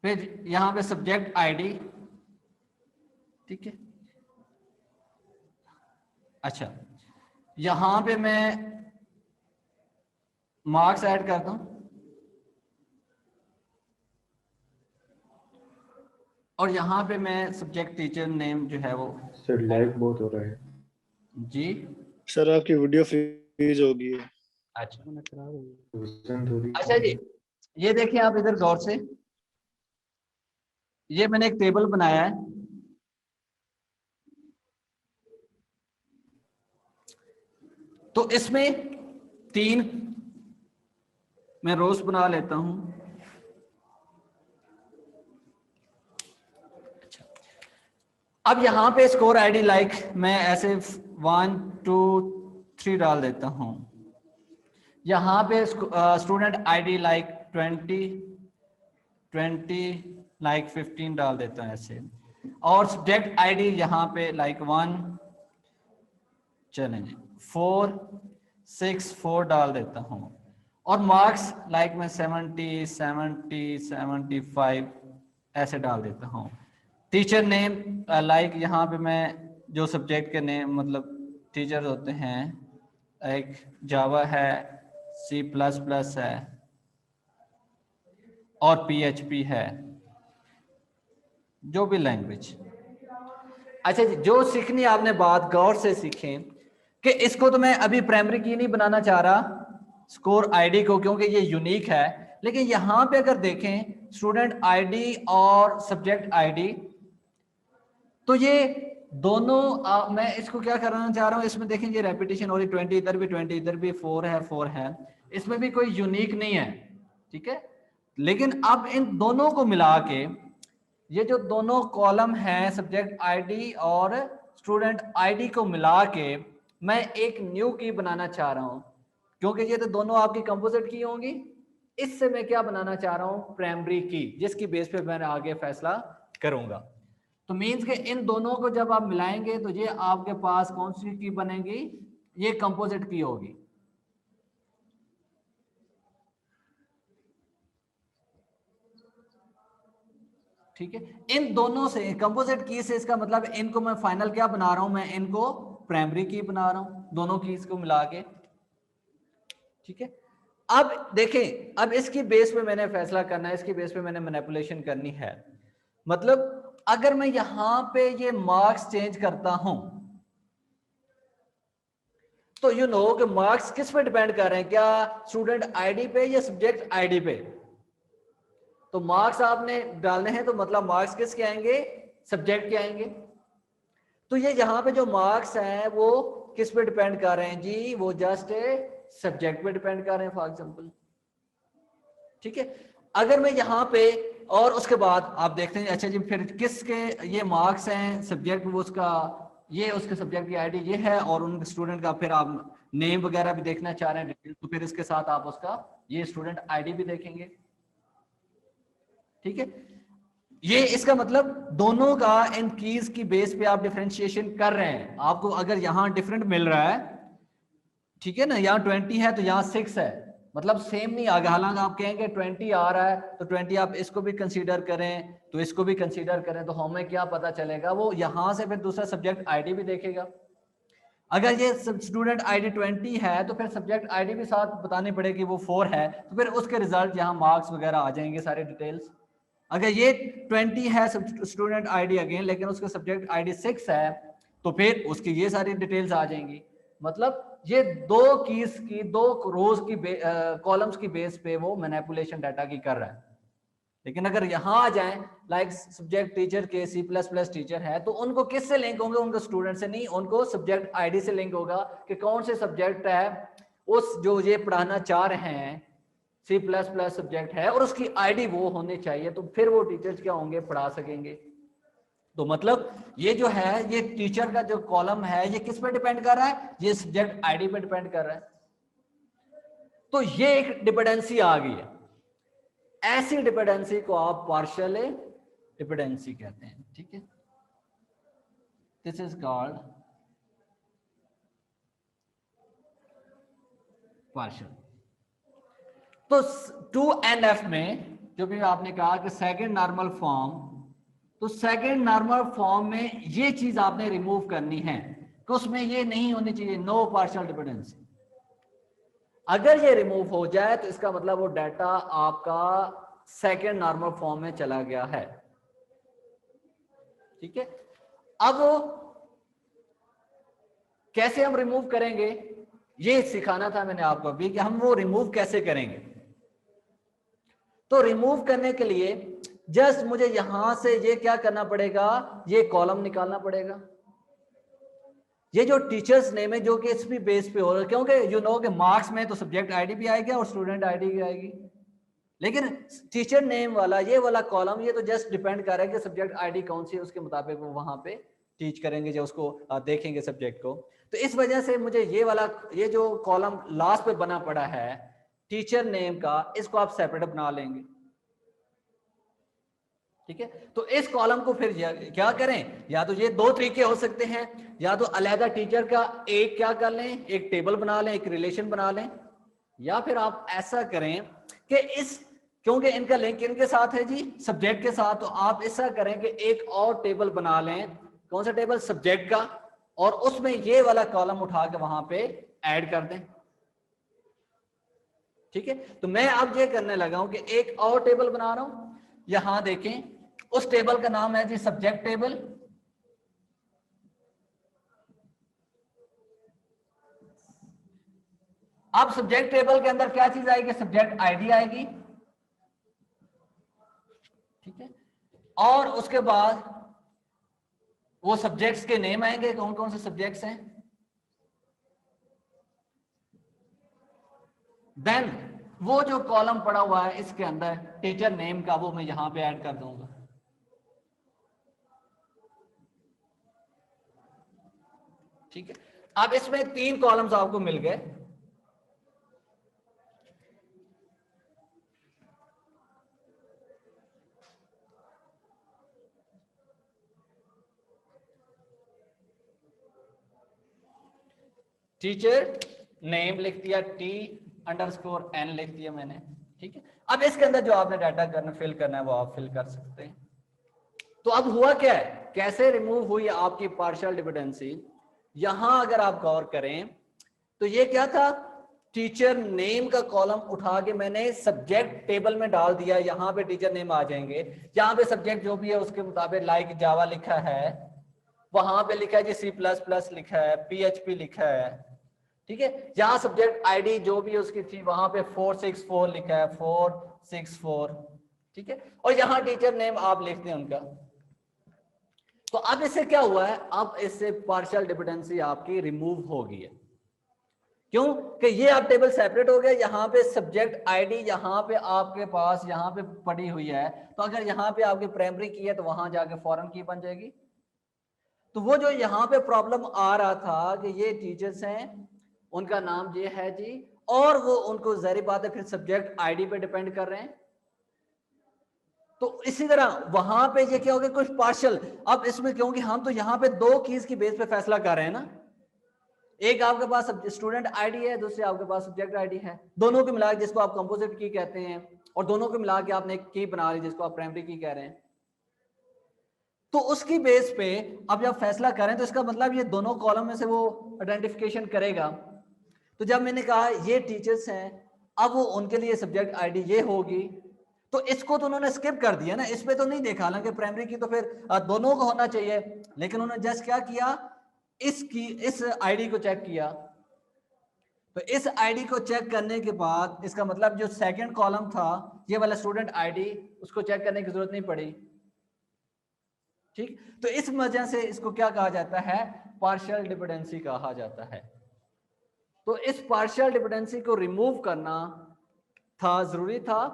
फिर यहां पे सब्जेक्ट आईडी, ठीक है। अच्छा, यहां पे मैं मार्क्स ऐड करता हूं और यहां पे मैं सब्जेक्ट टीचर नेम जो है वो, सर लैग बहुत हो रहा है। जी सर आपकी वीडियो फ्रीज हो गई है। अच्छा वजन थोड़ी अच्छा जी, ये देखिए आप इधर गौर से, ये मैंने एक टेबल बनाया है, तो इसमें 3 मैं रोज बना लेता हूं। अच्छा, अब यहां पे स्कोर आईडी लाइक मैं ऐसे 1 2 3 डाल देता हूं, यहां पे स्टूडेंट आईडी लाइक 20 लाइक 15 डाल देता हूं ऐसे, और सब्जेक्ट आईडी यहां पे लाइक 1 चलें 4 6 4 डाल देता हूं, और मार्क्स लाइक मैं 70 70 75 ऐसे डाल देता हूं। टीचर नेम लाइक यहाँ पे मैं जो सब्जेक्ट के नेम मतलब टीचर होते हैं, एक जावा है, C++ है और PHP है, जो भी लैंग्वेज। अच्छा जी, जो सीखनी आपने बात गौर से सीखें कि इसको तो मैं अभी प्राइमरी की नहीं बनाना चाह रहा स्कोर आईडी को, क्योंकि ये यूनिक है, लेकिन यहां पे अगर देखें स्टूडेंट आईडी और सब्जेक्ट आईडी, तो ये दोनों मैं इसको क्या कराना चाह रहा हूं, इसमें देखें ये रेपिटेशन हो रही, 20 इधर भी 20 इधर भी, 4 है, इसमें भी कोई यूनिक नहीं है, ठीक है। लेकिन अब इन दोनों को मिला के, ये जो दोनों कॉलम हैं सब्जेक्ट आईडी और स्टूडेंट आईडी को मिला के मैं एक न्यू की बनाना चाह रहा हूं, क्योंकि ये तो दोनों आपकी कंपोजिट की होंगी। इससे मैं क्या बनाना चाह रहा हूं, प्राइमरी की, जिसकी बेस पे मैं आगे फैसला करूंगा। तो मींस के इन दोनों को जब आप मिलाएंगे तो ये आपके पास कौन सी की बनेगी, ये कंपोजिट की होगी। ठीक है, इन दोनों से कंपोजिट की से इसका मतलब इनको मैं फाइनल क्या बना रहा हूं, मैं इनको प्राइमरी की बना रहा हूं, दोनों कीज को मिला के, ठीक है। अब देखें, अब इसकी बेस पे मैंने फैसला करना है, इसकी बेस पे मैंने मैनिपुलेशन करनी है। मतलब अगर मैं यहां पे ये मार्क्स चेंज करता हूं तो यू नो कि मार्क्स किस पे डिपेंड कर रहे हैं, क्या स्टूडेंट आईडी पे या सब्जेक्ट आईडी पे। तो मार्क्स आपने डालने हैं तो मतलब मार्क्स किसके आएंगे, सब्जेक्ट के आएंगे। तो ये यहां पे जो मार्क्स हैं वो किस पे डिपेंड कर रहे हैं जी, वो जस्ट सब्जेक्ट पे डिपेंड कर रहे हैं फॉर एग्जांपल, ठीक है। अगर मैं यहाँ पे और उसके बाद आप देखते हैं, अच्छा जी फिर किसके ये मार्क्स हैं, सब्जेक्ट वो उसका, ये उसके सब्जेक्ट की आईडी ये है, और उन स्टूडेंट का फिर आप नेम वगैरह भी देखना चाह रहे हैं, तो फिर इसके साथ आप उसका ये स्टूडेंट आईडी भी देखेंगे, ठीक है। ये इसका मतलब दोनों का इन कीज की बेस पे आप डिफरेंशिएशन कर रहे हैं। आपको अगर यहां डिफरेंट मिल रहा है, ठीक है ना, यहाँ 20 है तो यहाँ 6 है, मतलब सेम नहीं आ गया। हालांकि आप कहेंगे 20 आ रहा है तो 20 आप इसको भी कंसीडर करें तो इसको भी कंसीडर करें, तो हमें क्या पता चलेगा, वो यहां से फिर दूसरा सब्जेक्ट आईडी भी देखेगा। अगर ये स्टूडेंट आईडी 20 है तो फिर सब्जेक्ट आईडी भी साथ बतानी पड़ेगी वो 4 है, तो फिर उसके रिजल्ट यहाँ मार्क्स वगैरह आ जाएंगे सारे डिटेल्स। अगर ये 20 है स्टूडेंट आईडी अगेन, लेकिन उसका सब्जेक्ट आईडी 6 है, तो फिर उसकी ये सारी डिटेल्स आ जाएंगी। मतलब ये दो कीज की, दो रोज की कॉलम्स की बेस पे वो मैनिपुलेशन डाटा की कर रहा है। लेकिन अगर यहां आ जाए लाइक सब्जेक्ट टीचर के C++ टीचर है, तो उनको किससे लिंक होंगे? उनको स्टूडेंट से नहीं, उनको सब्जेक्ट आईडी से लिंक होगा कि कौन से सब्जेक्ट है उस जो ये पढ़ाना चाह रहे हैं, C++ सब्जेक्ट है और उसकी आईडी वो होनी चाहिए, तो फिर वो टीचर्स क्या होंगे, पढ़ा सकेंगे। तो मतलब ये जो है, ये टीचर का जो कॉलम है ये किस पे डिपेंड कर रहा है? ये सब्जेक्ट आईडी पे डिपेंड कर रहा है। तो ये एक डिपेंडेंसी आ गई है। ऐसी डिपेंडेंसी को आप पार्शियल डिपेंडेंसी कहते हैं। ठीक है, दिस इज कॉल्ड पार्शियल। तो 2NF में जो भी आपने कहा कि सेकंड नॉर्मल फॉर्म, तो सेकंड नॉर्मल फॉर्म में ये चीज आपने रिमूव करनी है कि उसमें ये नहीं होनी चाहिए, नो पार्शियल डिपेंडेंसी। अगर ये रिमूव हो जाए तो इसका मतलब वो डाटा आपका सेकंड नॉर्मल फॉर्म में चला गया है। ठीक है, अब कैसे हम रिमूव करेंगे ये सिखाना था मैंने आपको अभी कि हम वो रिमूव कैसे करेंगे। तो रिमूव करने के लिए जस्ट मुझे यहां से ये क्या करना पड़ेगा, ये कॉलम निकालना पड़ेगा। ये जो टीचर्स नेम है जो कि इस भी बेस पे हो रहा है, क्योंकि यू नो कि मार्क्स में तो सब्जेक्ट आईडी भी आएगी और स्टूडेंट आईडी भी आएगी, लेकिन टीचर नेम वाला ये वाला कॉलम ये तो जस्ट डिपेंड कर रहा है कि सब्जेक्ट आईडी कौन सी है, उसके मुताबिक वो वहां पे टीच करेंगे, जो उसको देखेंगे सब्जेक्ट को। तो इस वजह से मुझे ये वाला, ये जो कॉलम लास्ट पे बना पड़ा है टीचर नेम का, इसको आप सेपरेट बना लेंगे। ठीक है, तो इस कॉलम को फिर क्या करें, या तो ये दो तरीके हो सकते हैं, या तो अलहदा टीचर का एक क्या कर लें, एक टेबल बना लें, एक रिलेशन बना लें, या फिर आप ऐसा करें कि इस, क्योंकि इनका लिंक इनके साथ है जी सब्जेक्ट के साथ, तो आप ऐसा करें कि एक और टेबल बना लें। कौन सा टेबल? सब्जेक्ट का, और उसमें ये वाला कॉलम उठा के वहां पे ऐड कर दें। ठीक है, तो मैं अब ये करने लगा हूं कि एक और टेबल बना रहा हूं। यहां देखें, उस टेबल का नाम है जी सब्जेक्ट टेबल। अब सब्जेक्ट टेबल के अंदर क्या चीज आएगी? सब्जेक्ट आईडी आएगी। ठीक है, और उसके बाद वो सब्जेक्ट्स के नेम आएंगे, कौन कौन से सब्जेक्ट्स हैं। देन वो जो कॉलम पड़ा हुआ है इसके अंदर टीचर नेम का, वो मैं यहां पे ऐड कर दूंगा। ठीक है, अब इसमें 3 कॉलम्स आपको मिल गए। टीचर नेम लिख दिया, T_N लिख दिया मैंने। ठीक है, अब इसके अंदर जो आपने डाटा करना फिल करना है वो आप फिल कर सकते हैं। तो अब हुआ क्या है, कैसे रिमूव हुई आपकी पार्शियल डिपेंडेंसी? यहां अगर आप गौर करें तो ये क्या था, टीचर नेम का कॉलम उठा के मैंने सब्जेक्ट टेबल में डाल दिया। यहां पे टीचर नेम आ जाएंगे, यहां पे सब्जेक्ट जो भी है उसके मुताबिक लाइक जावा लिखा है, वहां पे लिखा है जी C++ लिखा है, PHP लिखा है। ठीक है, यहां सब्जेक्ट आईडी जो भी उसकी थी वहां पे 464 लिखा है, 464। ठीक है, और यहां टीचर नेम आप लिखते हैं उनका। तो अब इससे क्या हुआ है, अब इससे पार्शियल डिपेंडेंसी आपकी रिमूव हो गई है। क्यों? कि ये आप टेबल सेपरेट हो गया, यहाँ पे सब्जेक्ट आईडी यहाँ पे आपके पास यहाँ पे पड़ी हुई है, तो अगर यहाँ पे आपकी प्राइमरी की है तो वहां जाके फॉरेन की बन जाएगी। तो वो जो यहाँ पे प्रॉब्लम आ रहा था कि ये टीचर्स हैं, उनका नाम ये है जी, और वो उनको ज़ाहिर बात है फिर सब्जेक्ट आईडी पे डिपेंड कर रहे हैं। तो इसी तरह वहां पे ये क्या हो गया, कुछ पार्शियल। अब इसमें क्योंकि हम तो यहाँ पे 2 कीज की बेस पे फैसला कर रहे हैं ना, एक आपके पास स्टूडेंट आईडी है, दूसरे आपके पास सब्जेक्ट आईडी है, दोनों को मिला जिसको आप कंपोजिट की कहते हैं, और दोनों को मिला के आपने एक की बना ली जिसको आप प्राइमरी की कह रहे हैं। तो उसकी बेस पे अब जब फैसला करें तो इसका मतलब ये दोनों कॉलम में से वो आइडेंटिफिकेशन करेगा। तो जब मैंने कहा ये टीचर्स हैं, अब वो उनके लिए सब्जेक्ट आईडी ये होगी, तो इसको तो उन्होंने स्किप कर दिया ना, इस पे तो नहीं देखा, हालांकि प्राइमरी की तो फिर दोनों को होना चाहिए, लेकिन उन्होंने जस्ट क्या किया, इस आईडी को चेक किया, तो इस आईडी को चेक करने के बाद इसका मतलब जो सेकंड कॉलम था ये वाला स्टूडेंट आईडी, उसको चेक करने की जरूरत नहीं पड़ी। ठीक, तो इस वजह से इसको क्या कहा जाता है, पार्शियल डिपेंडेंसी कहा जाता है। तो इस पार्शियल डिपेंडेंसी को रिमूव करना था, जरूरी था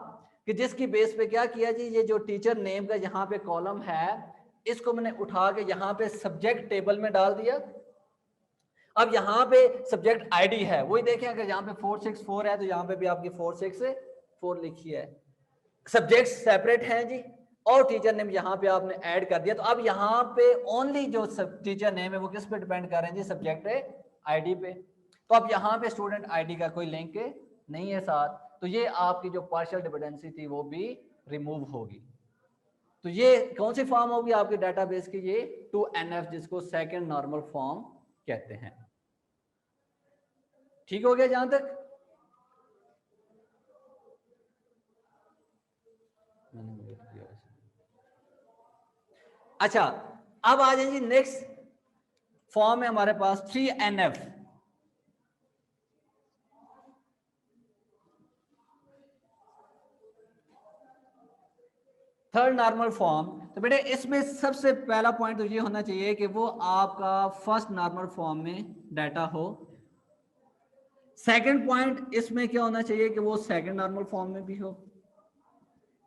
कि जिसकी बेस पे क्या किया जी, ये जो टीचर नेम का यहाँ पे कॉलम है इसको मैंने उठा के यहाँ पे सब्जेक्ट टेबल में डाल दिया। अब यहाँ पे सब्जेक्ट आईडी है, वही देखें अगर यहाँ पे 464 है तो यहाँ पे भी आपकी 464 लिखी है। सब्जेक्ट सेपरेट हैं जी, और टीचर नेम यहाँ पे आपने ऐड कर दिया। तो अब यहाँ पे ओनली जो टीचर नेम है वो किस पे डिपेंड कर रहे हैं जी, सब्जेक्ट आईडी पे। तो अब यहाँ पे स्टूडेंट आईडी का कोई लिंक नहीं है साथ, तो ये आपकी जो पार्शियल डिपेंडेंसी थी वो भी रिमूव होगी। तो ये कौन सी फॉर्म होगी आपके डाटाबेस की, ये 2NF, जिसको सेकंड नॉर्मल फॉर्म कहते हैं। ठीक हो गया जहां तक? अच्छा, अब आ जाइए नेक्स्ट फॉर्म है हमारे पास 3NF। Third normal form. तो बेटे इसमें सबसे पहला पॉइंट तो ये होना चाहिए कि वो आपका फर्स्ट नॉर्मल फॉर्म में डाटा हो। सेकंड पॉइंट इसमें क्या होना चाहिए कि वो सेकंड नॉर्मल फॉर्म में भी हो।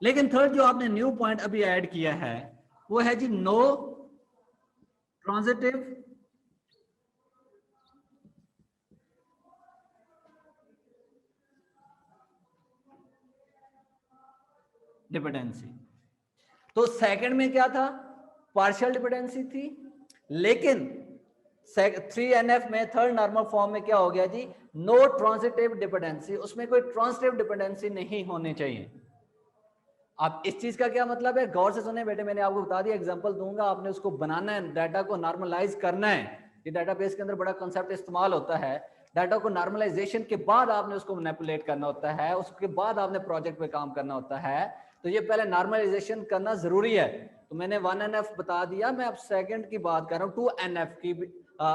लेकिन थर्ड जो आपने न्यू पॉइंट अभी ऐड किया है वो है जी नो ट्रांजिटिव डिपेंडेंसी। तो सेकंड में क्या था, पार्शियल डिपेंडेंसी थी, लेकिन 3NF में थर्ड नॉर्मल फॉर्म में क्या हो गया जी, नो ट्रांजिटिव डिपेंडेंसी। उसमें कोई ट्रांजिटिव डिपेंडेंसी नहीं होनी चाहिए। अब इस चीज का क्या मतलब है, गौर से सुने बेटे, मैंने आपको बता दिया, एग्जांपल दूंगा, आपने उसको बनाना है, डाटा को नॉर्मलाइज करना है। ये डाटाबेस के अंदर बड़ा कॉन्सेप्ट इस्तेमाल होता है। डाटा को नॉर्मलाइजेशन के बाद आपने उसको मैनिपुलेट करना होता है, उसके बाद आपने प्रोजेक्ट पे काम करना होता है। तो ये पहले नॉर्मलाइजेशन करना जरूरी है। तो मैंने 1NF बता दिया, मैं अब सेकंड की बात कर रहा हूँ, 2NF की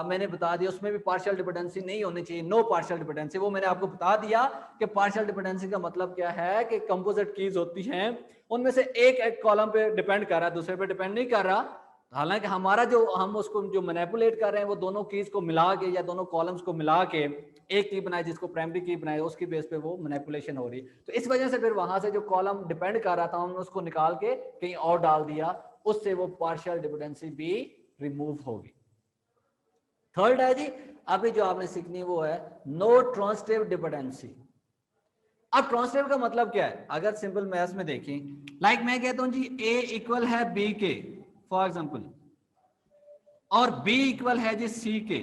मैंने बता दिया, उसमें भी पार्शियल डिपेंडेंसी नहीं होनी चाहिए, नो पार्शियल डिपेंडेंसी। वो मैंने आपको बता दिया कि पार्शियल डिपेंडेंसी का मतलब क्या है कि कंपोजिट कीज होती हैं, उनमें से एक कॉलम पे डिपेंड कर रहा है, दूसरे पे डिपेंड नहीं कर रहा। हालांकि हमारा जो हम उसको जो मैनिपुलेट कर रहे हैं वो दोनों कीज को मिला के या दोनों कॉलम्स को मिला के एक की बनाए, जिसको प्राइमरी की बनाए, उसकी बेस पे वो मैनिपुलेशन हो रही। तो इस वजह से फिर वहां से जो कॉलम डिपेंड कर रहा था हमने उसको निकाल के कहीं और डाल दिया, उससे वो पार्शियल डिपेंडेंसी भी रिमूव होगी। थर्ड है जी, अभी जो आपने सीखनी वो है नो ट्रांजिटिव डिपेंडेंसी। अब ट्रांजिटिव का मतलब क्या है, अगर सिंपल मैथ्स में देखें, लाइक मैं कहता हूं जी A इक्वल है B के, फॉर एग्जांपल, और B इक्वल है जी C के,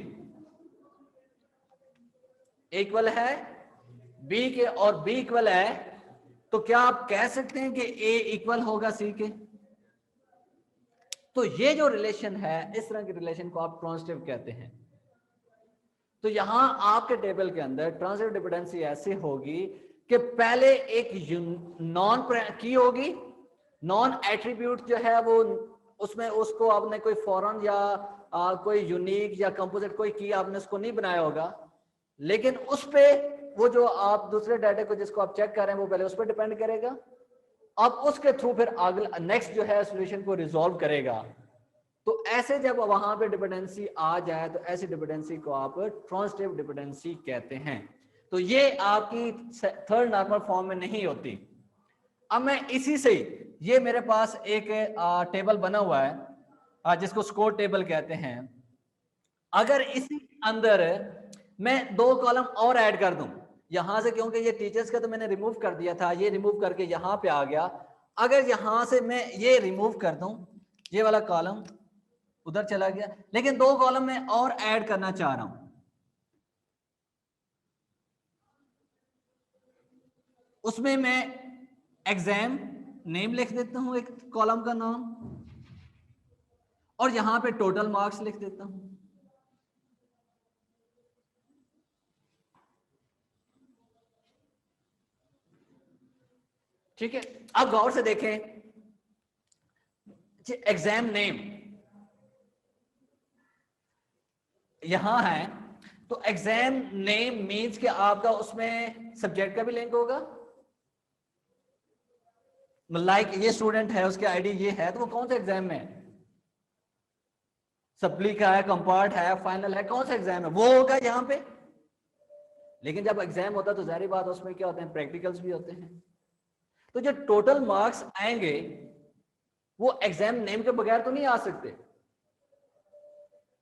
इक्वल है B के और B इक्वल है, तो क्या आप कह सकते हैं कि A इक्वल होगा C के? तो ये जो रिलेशन है, इस तरह के रिलेशन को आप ट्रांजिटिव कहते हैं। तो यहां आपके टेबल के अंदर ट्रांजिटिव डिपेंडेंसी ऐसे होगी कि पहले एक नॉन की होगी, नॉन एट्रीब्यूट जो है वो, उसमें उसको आपने कोई फॉरेन या कोई यूनिक या कंपोजिट कोई की आपने उसको नहीं बनाया होगा, लेकिन उस पे वो जो आप दूसरे डाटा को जिसको आप चेक कर रहे हैं वो पहले उस पर डिपेंड करेगा, अब उसके थ्रू फिर अगला नेक्स्ट जो है सॉल्यूशन को रिजॉल्व करेगा। तो ऐसे जब वहां पे डिपेंडेंसी आ जाए तो ऐसी डिपेंडेंसी को आप ट्रांजिटिव डिपेंडेंसी कहते हैं। तो ये आपकी थर्ड नॉर्मल फॉर्म में नहीं होती। अब मैं इसी से, ये मेरे पास एक टेबल बना हुआ है जिसको स्कोर टेबल कहते हैं। अगर इसी अंदर मैं 2 कॉलम और ऐड कर दूं यहां से, क्योंकि ये टीचर्स का तो मैंने रिमूव कर दिया था, ये रिमूव करके यहां पे आ गया। अगर यहां से मैं ये रिमूव कर दूं, ये वाला कॉलम उधर चला गया, लेकिन 2 कॉलम में और ऐड करना चाह रहा हूं, उसमें मैं एग्जाम नेम लिख देता हूं, एक कॉलम का नाम, और यहां पे टोटल मार्क्स लिख देता हूं। ठीक है, अब गौर से देखें, एग्जाम नेम, यहां है, तो एग्जाम नेम मींस कि आपका उसमें सब्जेक्ट का भी लिंक होगा। लाइक ये स्टूडेंट है, उसके आईडी ये है, तो वो कौन से एग्जाम में है? सप्ली का है, कंपार्ट है, फाइनल है, कौन सा एग्जाम है वो होगा यहाँ पे। लेकिन जब एग्जाम होता है तो जाहिर बात उसमें क्या होते हैं, प्रैक्टिकल्स भी होते हैं। तो जो टोटल मार्क्स आएंगे वो एग्जाम नेम के बगैर तो नहीं आ सकते,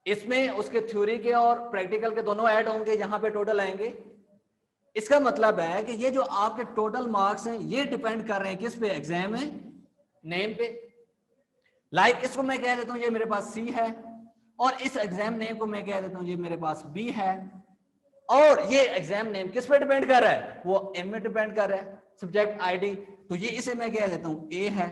इसमें उसके थ्योरी के और प्रैक्टिकल के दोनों ऐड होंगे, यहां पे टोटल आएंगे। इसका मतलब है कि ये जो आपके टोटल मार्क्स हैं ये डिपेंड कर रहे हैं किस पे, एग्जाम है नेम पे। लाइक इसको मैं कह देता हूं ये मेरे पास सी है, और इस एग्जाम नेम को मैं कह देता हूं ये मेरे पास बी है, और ये एग्जाम नेम किस पे डिपेंड कर रहा है, वो एम में डिपेंड कर रहा है, सब्जेक्ट आईडी, तो ये इसे मैं कह देता हूं ए है।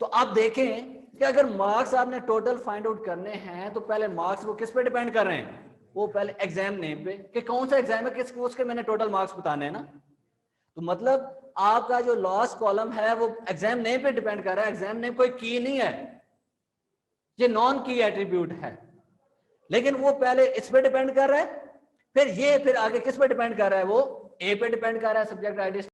तो आप देखें कि अगर मार्क्स आपने टोटल फाइंड आउट करने हैं तो पहले मार्क्स वो किस पे डिपेंड कर रहे हैं, वो पहले एग्जाम नेम पे, कि कौन सा एग्जाम है, किस उसके मैंने टोटल मार्क्स बताने हैं ना। तो मतलब आपका जो लास्ट कॉलम है वो एग्जाम नेम पे डिपेंड कर रहा है। एग्जाम नेम कोई की नहीं है, ये नॉन की एट्रीब्यूट है, लेकिन वो पहले इस पे डिपेंड कर रहा है, फिर आगे किस पे डिपेंड कर रहा है, वो ए पे डिपेंड कर रहा है, सब्जेक्ट आईडी